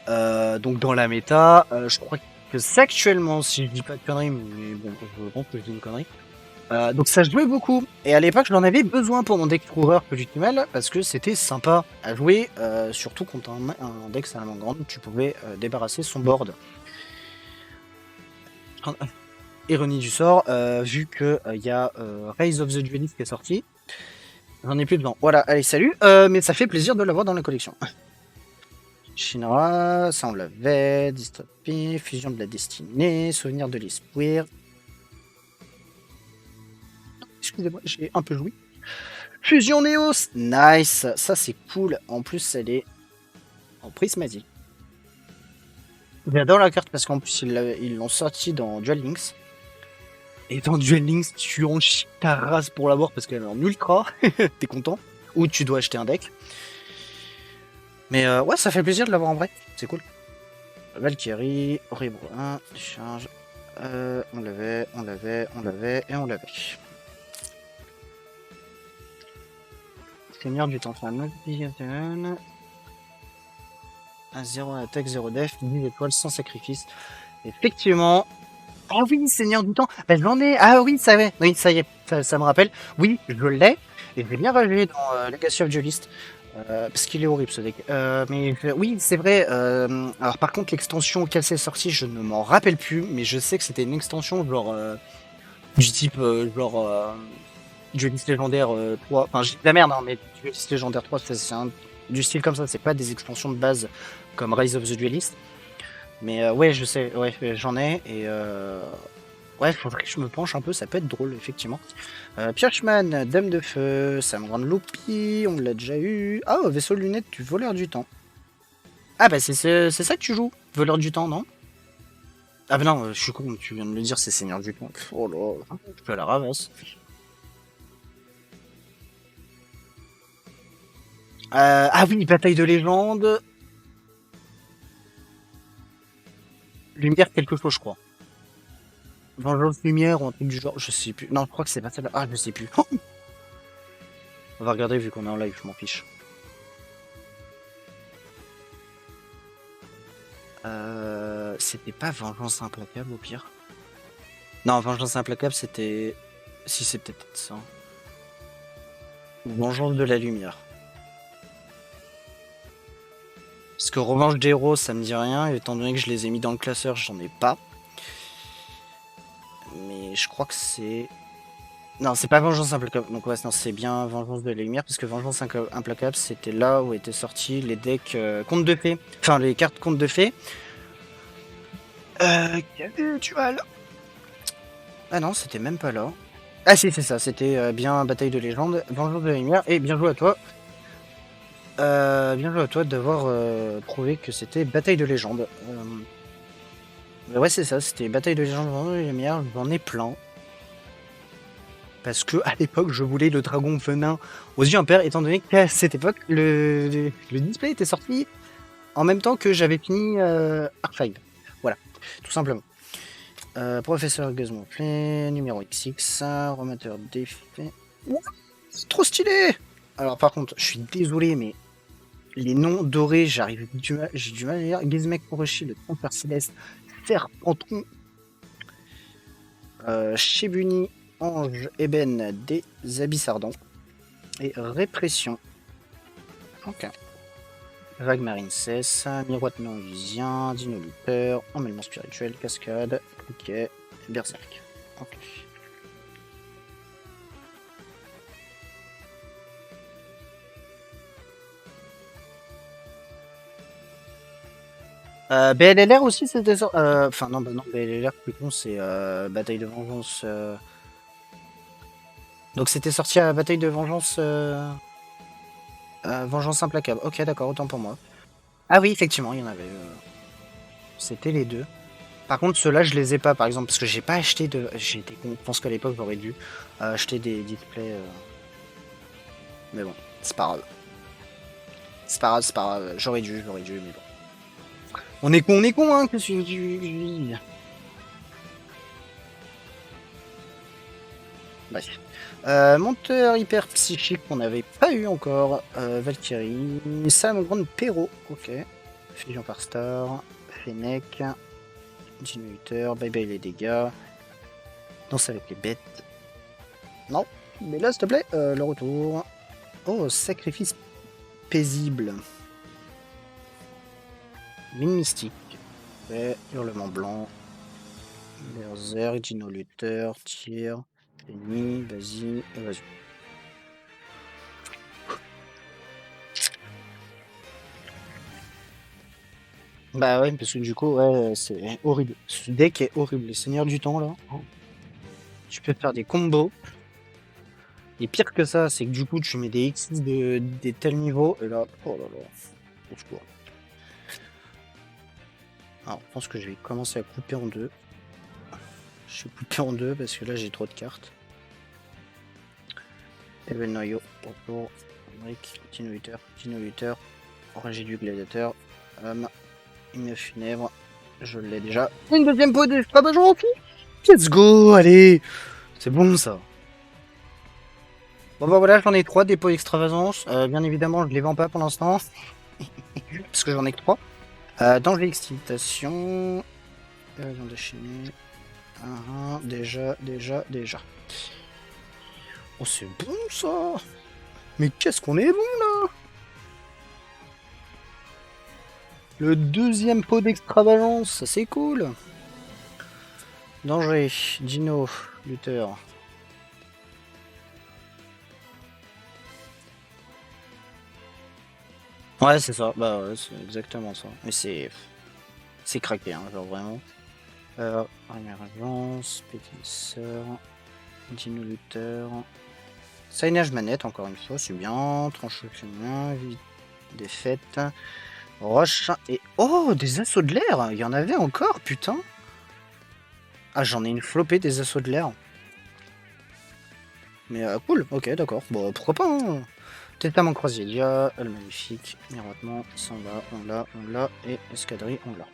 Donc dans la méta, je crois que c'est actuellement, si je dis pas de conneries, mais bon, je pense que je dis une connerie. Donc ça jouait beaucoup. Et à l'époque, j'en avais besoin pour mon deck coureur que mal parce que c'était sympa à jouer, surtout contre un deck Salamangreande, tu pouvais débarrasser son board. Ironie du sort, vu que y a Rise of the Duelist qui est sorti, j'en ai plus besoin. Voilà, allez, salut. Mais ça fait plaisir de l'avoir dans la collection. Shinra, ça on l'avait, Dystopie, Fusion de la Destinée, Souvenir de l'Espoir. Excusez-moi, j'ai un peu joué. Fusion Neos, nice, ça c'est cool. En plus, elle est en prismatique. J'adore la carte parce qu'en plus, ils l'ont sorti dans Duel Links. Et dans Duel Links, tu en chies ta race pour l'avoir parce qu'elle est en ultra. T'es content. Ou tu dois acheter un deck. Mais ouais, ça fait plaisir de l'avoir en vrai. C'est cool. Valkyrie, Horrible 1, charge. On l'avait, et on l'avait. Seigneur du temps, à 0 attaque, 0 def, 10 étoiles sans sacrifice. Effectivement. Ah oui, Seigneur du temps. Ben, j'en ai. Ah oui, ça y est. Oui, ça y est. Ça me rappelle. Oui, je l'ai. Et je l'ai bien rajouté dans Legacy of Duelist. Parce qu'il est horrible ce deck. Mais oui, c'est vrai. Alors par contre, l'extension auquel c'est sorti, je ne m'en rappelle plus. Mais je sais que c'était une extension genre du type Duelist légendaire 3. Enfin, j'ai de la merde, hein, mais Duelist légendaire 3, c'est du style comme ça. C'est pas des extensions de base comme Rise of the Duelist. Mais ouais, je sais, ouais, j'en ai et Ouais, faudrait que je me penche un peu, ça peut être drôle, effectivement. Piochman, Dame de Feu, Sam Grande Loupie, on l'a déjà eu. Ah, vaisseau de lunettes du voleur du temps. Ah bah c'est ça que tu joues, voleur du temps, non? Ah bah non, je suis con, tu viens de me le dire, c'est Seigneur du temps. Oh là, je peux à la ramasse. Ah oui, bataille de légende. Lumière quelque chose, je crois. Vengeance lumière ou un truc du genre, je sais plus. Non, je crois que c'est pas ça. Ah, je sais plus. On va regarder vu qu'on est en live, je m'en fiche. C'était pas Vengeance implacable au pire. Non, Vengeance implacable c'était... Si c'est peut-être ça. Vengeance de la lumière. Parce que Revanche des héros, ça me dit rien, et étant donné que je les ai mis dans le classeur, j'en ai pas. Mais je crois que c'est... Non, c'est pas Vengeance implacable. Donc ouais, non, c'est bien Vengeance de la lumière, parce que Vengeance implacable, c'était là où étaient sortis les decks contes de fées. Enfin, les cartes contes de fées. Tu as là. Ah non, c'était même pas là. Ah si, c'est ça, c'était bien Bataille de légende, Vengeance de la lumière, et bien joué à toi. Bien joué à toi d'avoir trouvé que c'était Bataille de légende. Ouais, c'est ça, c'était Bataille de légende, Vengeance de la lumière, j'en ai plein. Parce que à l'époque, je voulais le dragon venin aux yeux impairs, étant donné qu'à cette époque, le display était sorti en même temps que j'avais fini Arc 5. Voilà, tout simplement. Professeur Gazmon numéro XX, remetteur d'effet. C'est trop stylé! Alors par contre, je suis désolé, mais les noms dorés, j'ai du mal à lire. Gizmek Kuroshi, le trompeur céleste, Serpenton, Shibuni, Ange Eben des Abysses Ardents, et Répression. Ok. Vague Marine cesse, Miroitement Usien, Dino Looper, Emmêlement Spirituel, Cascade, Criquet, Berserk. Ok. BLLR aussi, c'était ça. Enfin, non, bah non, BLLR, plus con, c'est Bataille de Vengeance. Donc, c'était sorti à Bataille de Vengeance. Vengeance implacable. Ok, d'accord, autant pour moi. Ah oui, effectivement, il y en avait. C'était les deux. Par contre, ceux-là, je les ai pas, par exemple, parce que j'ai pas acheté de. J'ai été con. Je pense qu'à l'époque, j'aurais dû acheter des displays. Mais bon, c'est pas grave. C'est pas grave, c'est pas grave. J'aurais dû, mais bon. On est con, hein, que tu. Bref. Monteur hyper psychique qu'on n'avait pas eu encore. Valkyrie. Sam Grande Perro. Ok. Fusion par Star. Fennec. Diminuteur. Bye bye les dégâts. Danse avec les bêtes. Non. Mais là, s'il te plaît, le retour. Oh, sacrifice paisible. Mine mystique. Ouais, hurlement blanc. Berserk, Dino Luther, tir. Ennemi, vas-y, évasion. Bah ouais, parce que du coup, ouais, c'est horrible. Ce deck est horrible. Les seigneurs du temps, là. Tu peux faire des combos. Et pire que ça, c'est que du coup, tu mets des X des tels niveaux. Et là, oh là là. Au secours. Alors, je pense que je vais commencer à couper en deux. Je suis coupé en deux parce que là, j'ai trop de cartes. Evel Noyo, Popo, Brick, Dino Luther, Orangé du Gladiateur, une funèbre, je l'ai déjà. Une deuxième peau de Fabajon. Let's go, allez. C'est bon ça. Bon bah voilà, j'en ai 3 dépôts extravagance. Bien évidemment, je les vends pas pour l'instant. Parce que j'en ai que 3. Danger excitation. Évasion déchaînée. Déjà. Oh c'est bon ça. Mais qu'est-ce qu'on est bon là. Le deuxième pot d'extravagance, c'est cool. Danger, Dino, Luther. Ouais, c'est ça. Bah ouais, c'est exactement ça. Mais c'est craqué, hein, genre vraiment. Première alliance, pétisseur, Dino Luther. Signage manette, encore une fois, c'est bien. Tranche féminin, défaite. Roche et... Oh, des assauts de l'air. Il y en avait encore, putain. Ah, j'en ai une flopée des assauts de l'air. Mais cool, ok, d'accord. Bon, pourquoi pas, hein. Testament croisé, dia, le magnifique, miroitement, s'en va, on l'a, et escadrille, on l'a.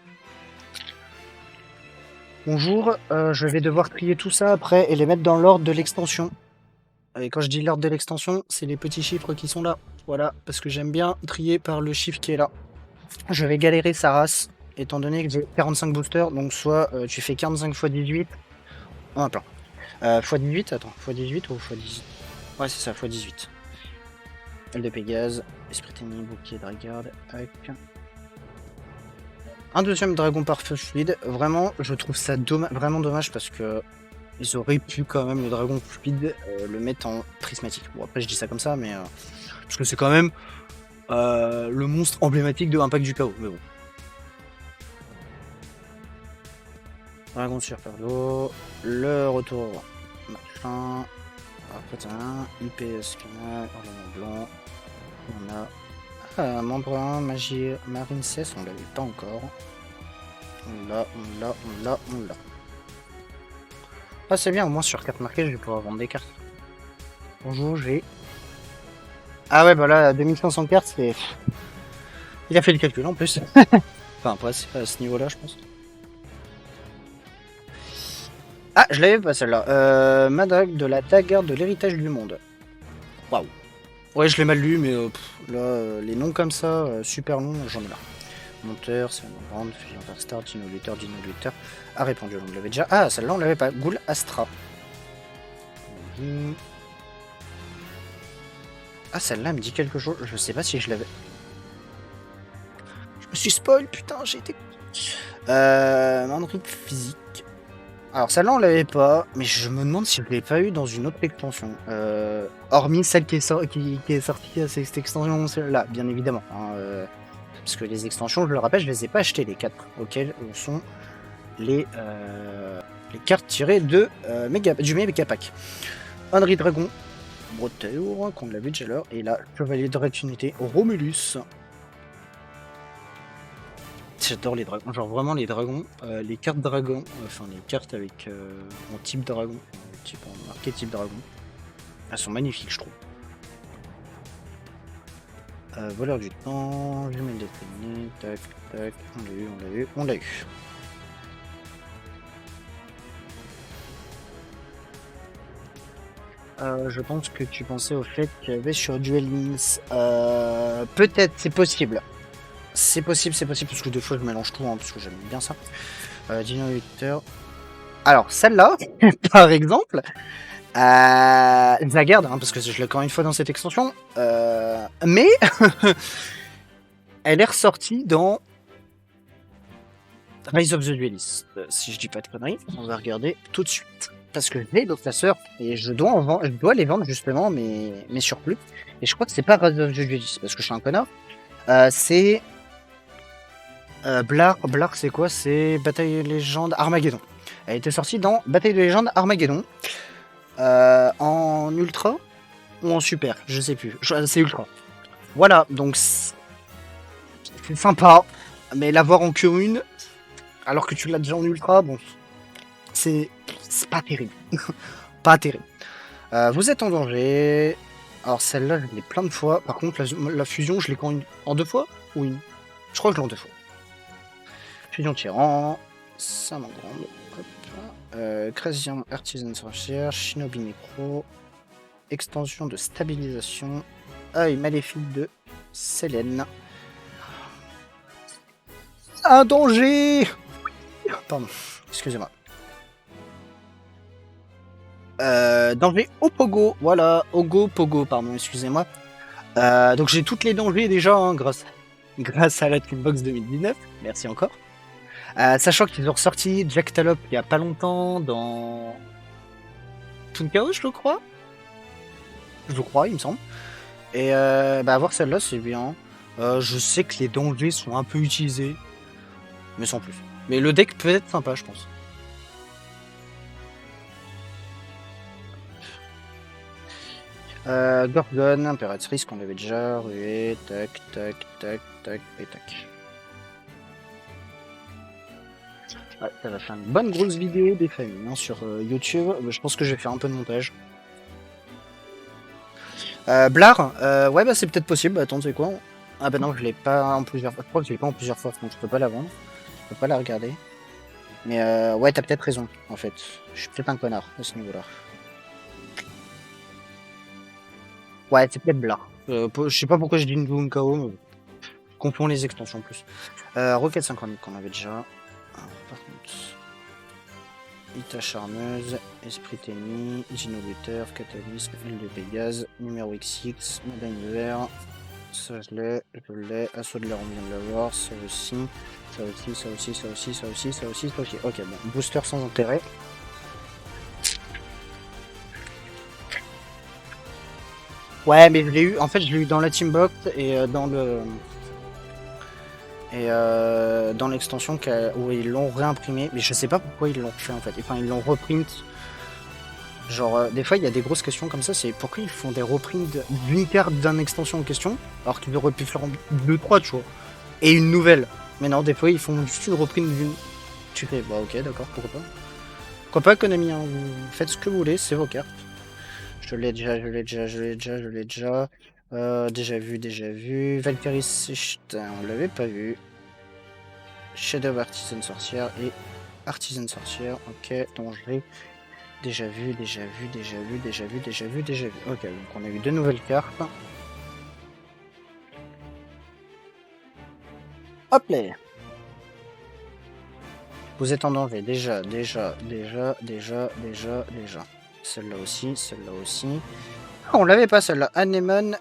Bonjour, je vais devoir trier tout ça après et les mettre dans l'ordre de l'extension. Et quand je dis l'ordre de l'extension, c'est les petits chiffres qui sont là. Voilà, parce que j'aime bien trier par le chiffre qui est là. Je vais galérer sa race, étant donné que j'ai 45 boosters, donc soit tu fais 45 x 18. Oh, attends. x 18, attends, x 18 ou x 18? Ouais, c'est ça, x 18. Aile de Pégase, Esprit Ténis, Bouclier de Regarde, un deuxième dragon par feu fluide. Vraiment, je trouve ça vraiment dommage parce que ils auraient pu quand même le dragon fluide le mettre en prismatique. Bon, après, je dis ça comme ça, mais parce que c'est quand même le monstre emblématique de Impact du Chaos. Mais bon. Dragon sur Perlo, le retour machin. Après, UPS, ornement blanc. On a membre 1, magie marine 16, on l'avait pas encore. On l'a. Ah, c'est bien, au moins sur carte marquée, je vais pouvoir vendre des cartes. Bonjour, j'ai... Ah ouais, bah là, 2500 cartes, c'est... Il a fait le calcul en plus. Enfin, après, c'est pas à ce niveau-là, je pense. Ah, je l'avais pas celle-là. Madag de la dagger de l'héritage du monde. Waouh. Ouais, je l'ai mal lu, mais là, les noms comme ça, super longs, j'en ai marre. Monteur, c'est une grande, fusion Star, Dino Luther, a répondu, on l'avait déjà. Ah, celle-là, on l'avait pas. Ghoul Astra. Ah, celle-là, me dit quelque chose. Je sais pas si je l'avais. Je me suis spoil, putain, j'ai été... Mandric physique. Alors, celle-là, on l'avait pas, mais je me demande si je l'ai pas eu dans une autre extension. Hormis celle qui est sortie à cette extension, celle-là, bien évidemment. Hein, parce que les extensions, je le rappelle, je les ai pas achetées, les 4, auxquelles sont les cartes tirées de, du Mega Pack. Henry Dragon, Bretagne, qu'on l'a vu déjà l'heure, et là, Chevalier de Rétunité, Romulus. J'adore les dragons, genre vraiment les dragons, les cartes dragons, enfin les cartes avec en type dragon, type en marqué type dragon, elles sont magnifiques, je trouve. Voleur du temps, jumelle détraînée, tac, tac, on l'a eu. Je pense que tu pensais au fait qu'il y avait sur Duel Links. Peut-être, c'est possible. C'est possible, parce que des fois je mélange tout, hein, parce que j'aime bien ça. Dino Luther. Alors, celle-là, par exemple, Zagard, hein, parce que je l'ai encore une fois dans cette extension, mais elle est ressortie dans Rise of the Duelist. Si je dis pas de conneries, on va regarder tout de suite. Parce que j'ai d'autres classeurs et je dois les vendre justement, mes surplus. Et je crois que c'est pas Rise of the Duelist, parce que je suis un connard. C'est Blar, c'est quoi? C'est Bataille de Légende Armageddon. Elle était sortie dans Bataille de Légende Armageddon. En ultra ou en super, je sais plus. C'est ultra. Voilà, donc c'est sympa, mais l'avoir en Q1, alors que tu l'as déjà en ultra, bon, c'est pas terrible. Pas terrible. Vous êtes en danger. Alors celle-là, je l'ai plein de fois. Par contre, la fusion, je l'ai en 2 fois ou une? Je crois que je l'ai en 2 fois. Fusion tyran, Salamandre, création artisan sorcière, shinobi nécro, extension de stabilisation, œil maléfique de Selene. Un danger! Pardon, excusez-moi. Danger Opogo, voilà, Pogo, pardon, excusez-moi. Donc j'ai toutes les dangers déjà, hein, grâce à la Teambox 2019, merci encore. Sachant qu'ils ont ressorti Jack Talop il y a pas longtemps dans Toon Chaos, je crois, il me semble. Et avoir celle-là, c'est bien. Je sais que les dangers sont un peu utilisés, mais sans plus. Mais le deck peut être sympa, je pense. Gorgon, impératrice qu'on avait déjà, ruée, tac, tac, tac, tac, et tac. Ouais, ça va faire une bonne grosse vidéo des familles hein, sur YouTube. Je pense que je vais faire un peu de montage. Blard, ouais, bah c'est peut-être possible. Attends, c'est quoi? Ah bah non, je l'ai pas en plusieurs fois. Je crois que je l'ai pas en plusieurs fois, donc je peux pas la vendre. Je peux pas la regarder. Mais ouais, t'as peut-être raison, en fait. Je suis peut-être un connard à ce niveau-là. Ouais, c'est peut-être Blard. Je sais pas pourquoi je dis une KO, mais je confonds les extensions en plus. Rocket synchronique qu'on avait déjà. Par contre. Ita charmeuse, esprit tennis, Ginoluteur, catalysme, aile de Pégase, numéro XX, médaille vert. Ça je l'ai, assaut de l'air on vient de l'avoir, ça aussi, ça aussi, ça aussi, ça aussi, ça aussi, ça aussi, ça aussi. Ok bon, booster sans intérêt. Ouais mais je l'ai eu, en fait je l'ai eu dans la Teambox et dans le... Et dans l'extension où ils l'ont réimprimé, mais je sais pas pourquoi ils l'ont fait en fait, enfin ils l'ont reprint. Genre, des fois, il y a des grosses questions comme ça, c'est pourquoi ils font des reprints d'une carte d'une extension en question, alors qu'ils auraient pu faire 2-3, tu vois, et une nouvelle. Mais non, des fois, ils font juste une reprint d'une... Tu fais, bah ok, d'accord, pourquoi pas. Pourquoi pas, Konami, hein, vous faites ce que vous voulez, c'est vos cartes. Je l'ai déjà, je l'ai déjà, je l'ai déjà, je l'ai déjà. Déjà vu, déjà vu. Valkyrie, on l'avait pas vu. Shadow Artisan Sorcière et Artisan Sorcière, ok, danger. Déjà vu, déjà vu, déjà vu, déjà vu, déjà vu, déjà vu. Ok, donc on a eu deux nouvelles cartes. Hop là. Vous êtes en danger. Déjà. Celle-là aussi, celle-là aussi. Ah, on l'avait pas celle-là. Anemone,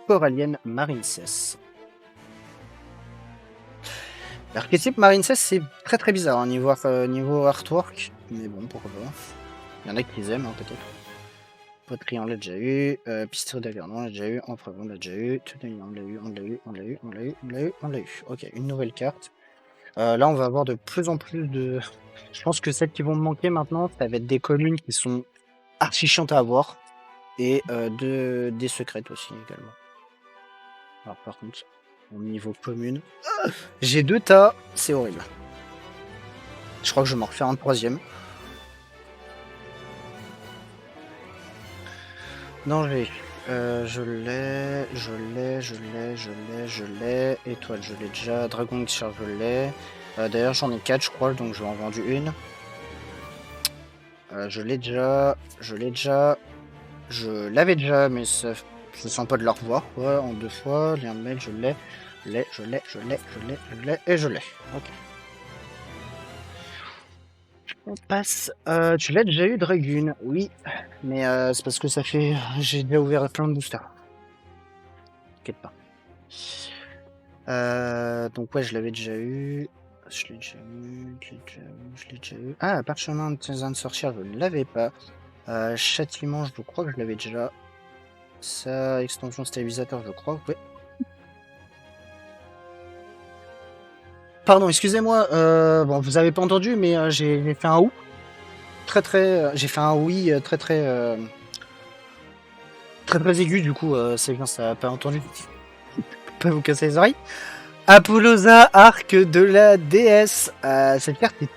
Corallienne, Marincess. L'archétype Marincess, c'est très très bizarre hein, niveau artwork. Mais bon, pourquoi pas. Il y en a qui aiment, hein, peut-être. Poterie, on l'a déjà eu. Pistolet d'Avernon, on l'a déjà eu. Empereur, on l'a déjà eu. On l'a eu, on l'a eu, on l'a eu, on l'a eu, on l'a eu, on l'a eu. Ok, une nouvelle carte. Là, on va avoir de plus en plus de... Je pense que celles qui vont me manquer maintenant, ça va être des communes qui sont archi chiantes à avoir. Et des secrètes aussi, également. Alors, par contre, au niveau commune... J'ai deux tas, c'est horrible. Je crois que je vais m'en refaire un troisième. Danger. Je l'ai. Étoile, je l'ai déjà. Dragon X-Charge, je l'ai. D'ailleurs, j'en ai 4, je crois, donc je vais en vendre une. Je l'ai déjà. Je l'avais déjà, mais ça, je ne sens pas de la revoir. Ouais, en deux fois. Lien de mail, je l'ai. Je l'ai. Et je l'ai. Ok. On passe. Tu l'as déjà eu, Dragoon? Oui. Mais c'est parce que ça fait... J'ai déjà ouvert plein de boosters. T'inquiète pas. Donc ouais, je l'avais déjà eu. Je l'ai déjà eu. Ah, parchemin de sorcière, je ne l'avais pas. Châtiment, je crois que je l'avais déjà. Ça, extension stabilisateur, je crois. Ouais. Pardon, excusez-moi. Bon, vous avez pas entendu, mais j'ai fait un ou. J'ai fait un oui très aigu, du coup, c'est bien, ça n'a pas entendu. Pas vous casser les oreilles. Apollosa, arc de la déesse. Cette carte est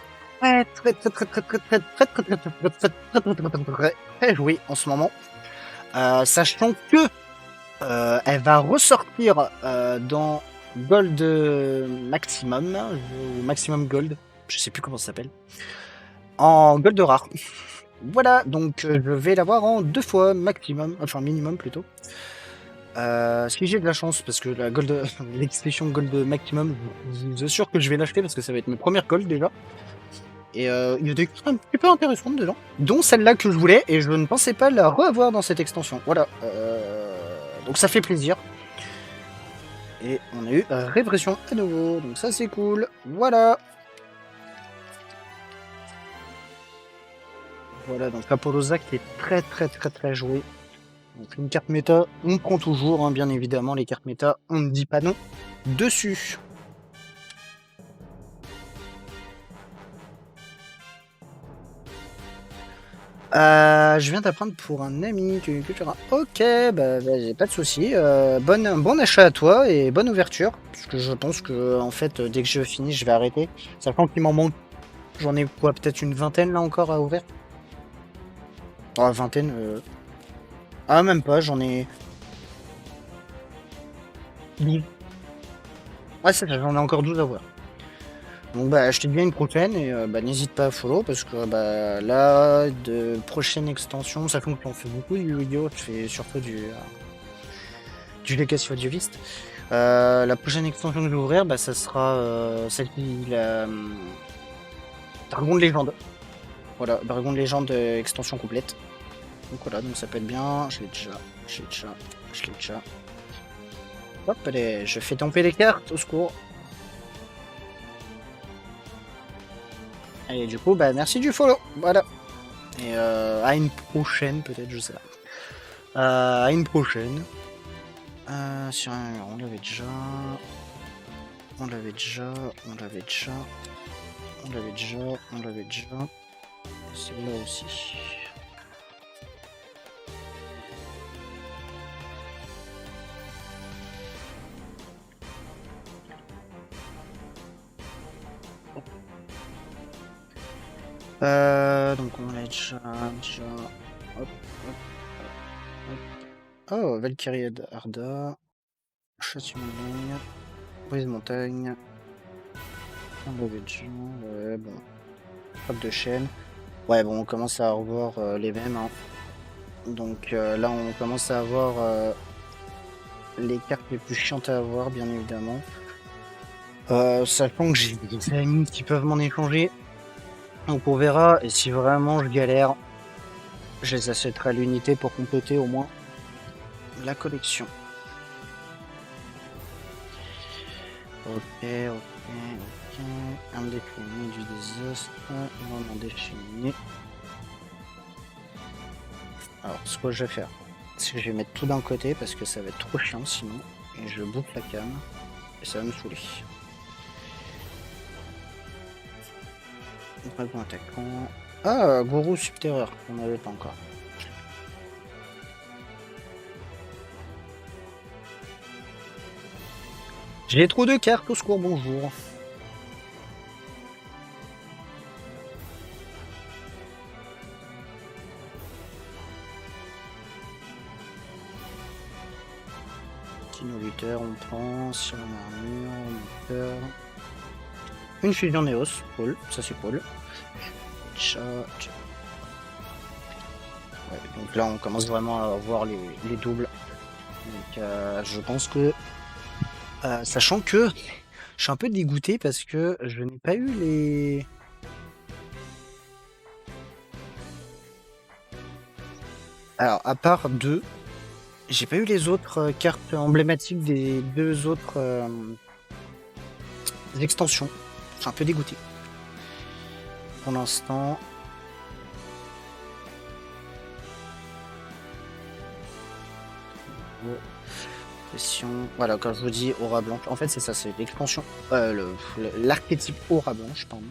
très jouée en ce moment. Sachant que elle va ressortir dans Gold Maximum ou Maximum Gold, je sais plus comment ça s'appelle, en Gold rare. Voilà, donc je vais l'avoir en 2 fois maximum, enfin minimum plutôt. Si j'ai de la chance, parce que la Gold, l'expression Gold Maximum, je vous assure que je vais l'acheter parce que ça va être mes premières Gold déjà. Et il y a des cartes un petit peu intéressantes dedans, dont celle-là que je voulais, et je ne pensais pas la revoir dans cette extension. Voilà, donc ça fait plaisir. Et on a eu répression à nouveau, donc ça c'est cool. Voilà. Voilà, donc Apollosa qui est très joué. Donc une carte méta, on prend toujours, hein, bien évidemment, les cartes méta, on ne dit pas non dessus. Je viens d'apprendre pour un ami que tu auras. Ok, bah, vas-y, pas de souci. Bon achat à toi et bonne ouverture. Parce que je pense que en fait, dès que je finis, je vais arrêter. Sachant qu'il m'en manque. J'en ai quoi, peut-être une vingtaine là encore à ouvrir. Oh, vingtaine. Ah, même pas, j'en ai 12. Ouais, c'est ça, j'en ai encore 12 à ouvrir. Donc bah je te dis à une prochaine et bah n'hésite pas à follow parce que bah là de prochaines extensions, sachant que t'en fais beaucoup du vidéo, tu fais surtout du Legacy of Duelist. La prochaine extension que je vais ouvrir, bah ça sera celle qui la Dragon de légende. Voilà, Dragon de légende extension complète. Donc voilà, donc ça peut être bien, je l'ai déjà, je l'ai déjà, je l'ai déjà. Hop, allez, je fais tomber les cartes, au secours. Et du coup, bah merci du follow, voilà. Et à une prochaine, peut-être, je sais pas. À une prochaine. Sur on l'avait déjà. On l'avait déjà. On l'avait déjà. On l'avait déjà. On l'avait déjà. Celle-là aussi. Donc on l'a déjà. Hop, hop, hop. Oh, Valkyrie Arda. Chasse montagne. Brise montagne. On l'avait déjà. Ouais, bon. Frappe de chaîne. Ouais, bon, on commence à revoir les mêmes. Hein. Donc là, on commence à avoir les cartes les plus chiantes à avoir, bien évidemment. Sachant que j'ai des amis qui peuvent m'en échanger. Donc on verra. Et si vraiment je galère, je les achèterai à l'unité pour compléter au moins la collection. Ok, ok, ok. Un décliné du désastre. Vraiment décliné. Alors, ce que je vais faire, c'est que je vais mettre tout d'un côté parce que ça va être trop chiant sinon. Et je boucle la cam. Et ça va me saouler. Dragon attaquant. Ah, gourou subterreur, on n'avait pas encore. J'ai trop de cartes, au secours, bonjour. Kino lutteur, on prend. Sur l'armure, lutteur. Une fusion Néos, cool, ça c'est cool. Chat. Ouais, donc là on commence vraiment à voir les doubles. Donc je pense que. Sachant que je suis un peu dégoûté parce que je n'ai pas eu les. Alors, à part deux, j'ai pas eu les autres cartes emblématiques des deux autres extensions. Je suis un peu dégoûté. Pour l'instant. Pression. Voilà, quand je vous dis aura blanche. En fait, c'est ça, c'est l'extension. L'archétype aura blanche, pardon.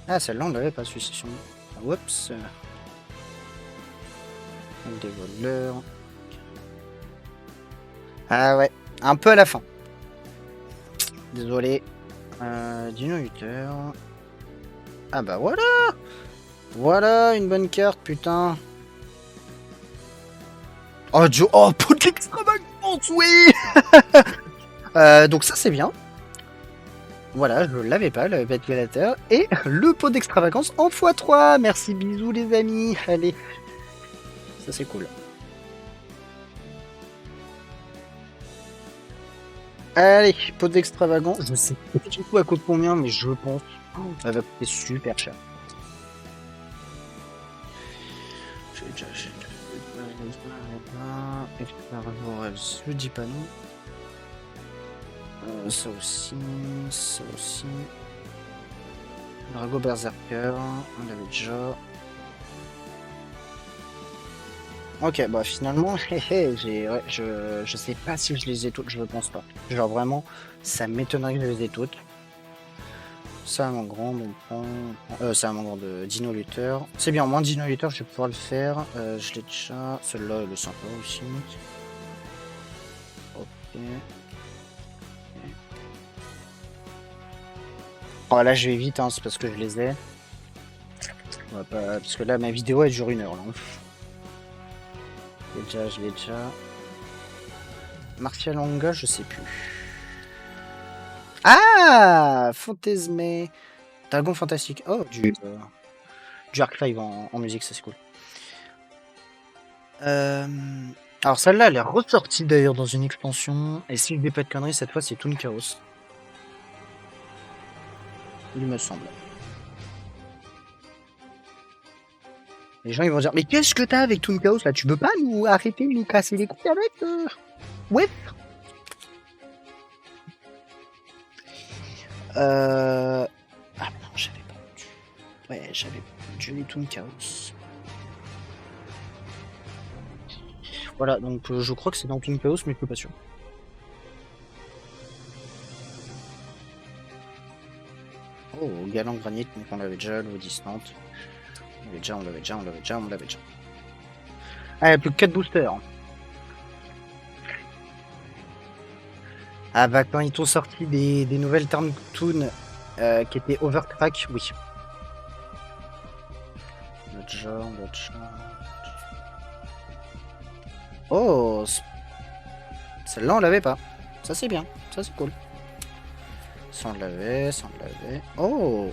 Ah, celle-là, on l'avait pas, succession. Oups. Des voleurs. Ah ouais, un peu à la fin. Désolé. Dino Hutter. Ah bah voilà. Voilà, une bonne carte, putain. Oh, Joe. Oh, pot de l'extravagance, oui. Donc ça, c'est bien. Voilà, je l'avais pas, le bête galateur. Et le pot d'extravagance en x3. Merci, bisous les amis. Allez. Ça, c'est cool. Allez, pot d'extravagance. Je sais pas du tout à coûte combien, mais je pense. Ça va coûter super cher. Je dis pas non. Ça aussi, ça aussi. Drago Berserker, on l'avait déjà. Ok, bah finalement, ouais, je sais pas si je les ai toutes, je ne pense pas. Genre vraiment, ça m'étonnerait que je les ai toutes. Ça, mon grand, ça, mon grand de Dino Luther. C'est bien, moins de Dino Luther, je vais pouvoir le faire. Je l'ai déjà. Celui-là, il est sympa aussi. Ok. Oh, là, je vais vite, hein, c'est parce que je les ai. On va pas... Parce que là, ma vidéo, elle dure 1 heure, là. Je l'ai déjà. Martial Anga, je sais plus. Ah, Fantasmé. Dragon Fantastique. Oh, du Arc 5 en musique, ça c'est cool. Alors celle-là, elle est ressortie d'ailleurs dans une expansion. Et si je dis pas de conneries, cette fois c'est Toon Chaos. Il me semble. Les gens ils vont dire, mais qu'est-ce que t'as avec Toon Chaos là? Tu peux pas nous arrêter de nous casser les couilles avec Ouais. Ah non, j'avais pas du... Ouais, j'avais du Toon Chaos. Voilà, donc je crois que c'est dans Toon Chaos, mais je suis pas sûr. Oh, Galant Granit, donc on l'avait déjà, l'eau distante. On l'avait déjà. Ah, plus que 4 boosters. Ah bah quand ils t'ont sorti des nouvelles Toon qui étaient Overcrack, oui. Déjà. Oh, celle-là on l'avait pas. Ça c'est bien, ça c'est cool. Ça on l'avait. Oh,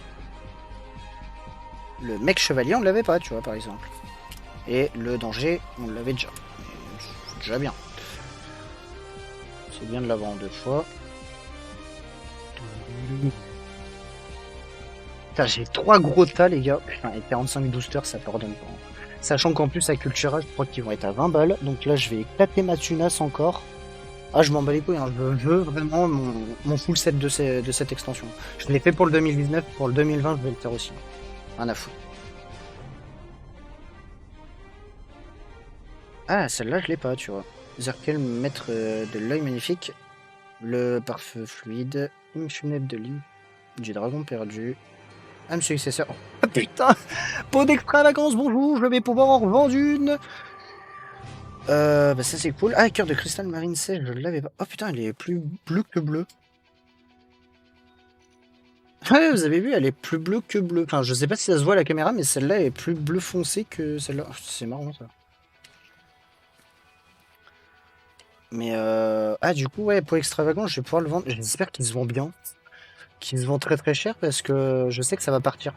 le mec chevalier on l'avait pas, tu vois par exemple. Et le danger on l'avait déjà. C'est déjà bien. C'est bien de l'avoir en 2 fois. Putain, j'ai 3 gros tas les gars. Putain, et 45 boosters ça pardonne pas. Sachant qu'en plus à Cultura je crois qu'ils vont être à 20 balles. Donc là je vais éclater ma tunasse encore. Ah, je m'en bats les couilles, hein. Je veux vraiment mon full set de cette extension. Je l'ai fait pour le 2019, pour le 2020, je vais le faire aussi. Rien à foutre. Ah, celle-là, je l'ai pas, tu vois. Zerkel, maître de l'œil magnifique. Le pare-feu fluide. Funèbre de l'île. Du dragon perdu. Âme successeur. Oh putain! Peau d'extravagance, bonjour, je vais pouvoir en revendre une. Bah ça c'est cool. Ah, cœur de cristal marine sèche, je l'avais pas. Oh putain, elle est plus bleue que bleue. Ouais, vous avez vu, elle est plus bleue que bleue. Enfin, je sais pas si ça se voit à la caméra, mais celle-là est plus bleu foncé que celle-là. Oh, c'est marrant ça. Mais ah, du coup, ouais, pour extravagant, je vais pouvoir le vendre. J'espère qu'il se vend bien. Qu'il se vend très très cher parce que je sais que ça va partir.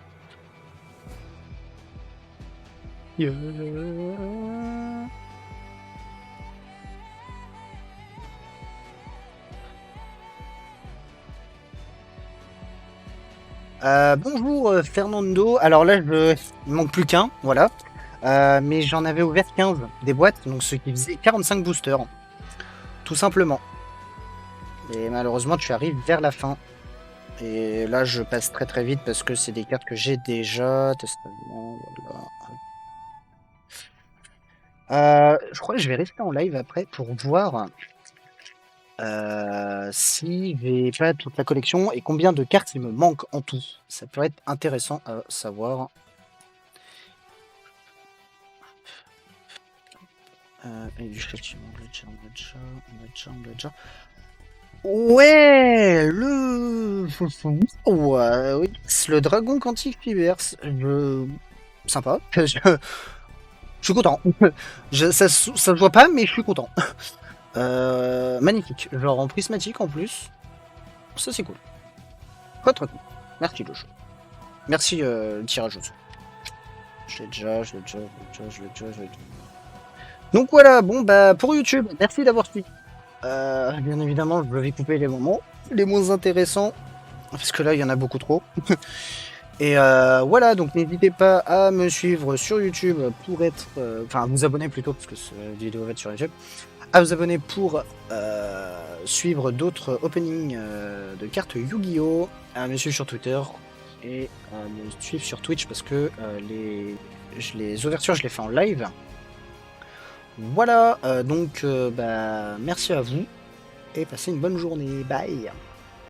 Bonjour Fernando. Alors là, il manque plus qu'un, voilà. Mais j'en avais ouvert 15 des boîtes, donc ce qui faisait 45 boosters. Tout simplement. Et malheureusement, tu arrives vers la fin. Et là, je passe très très vite parce que c'est des cartes que j'ai déjà. Testament, voilà. Je crois que je vais rester en live après pour voir si j'ai pas toute la collection et combien de cartes il me manque en tout. Ça peut être intéressant à savoir. Et du châtiment, on l'a déjà. Ouais, ouais, oui, c'est le dragon quantique Fiverse. Sympa. Je suis content. Ça se voit pas, mais je suis content. Magnifique. Genre en prismatique en plus. Ça c'est cool. Très très cool. Merci le jeu. Merci le tirage au sort. Je l'ai déjà. Donc voilà, bon bah pour YouTube, merci d'avoir suivi. Bien évidemment, je vais couper les moments les moins intéressants, parce que là, il y en a beaucoup trop. Et voilà, donc n'hésitez pas à me suivre sur YouTube pour être... Enfin, à vous abonner plutôt, parce que cette vidéo va être sur YouTube. À vous abonner pour suivre d'autres openings de cartes Yu-Gi-Oh! À me suivre sur Twitter et à me suivre sur Twitch, parce que les ouvertures, je les fais en live. Voilà, donc bah, merci à vous et passez une bonne journée. Bye.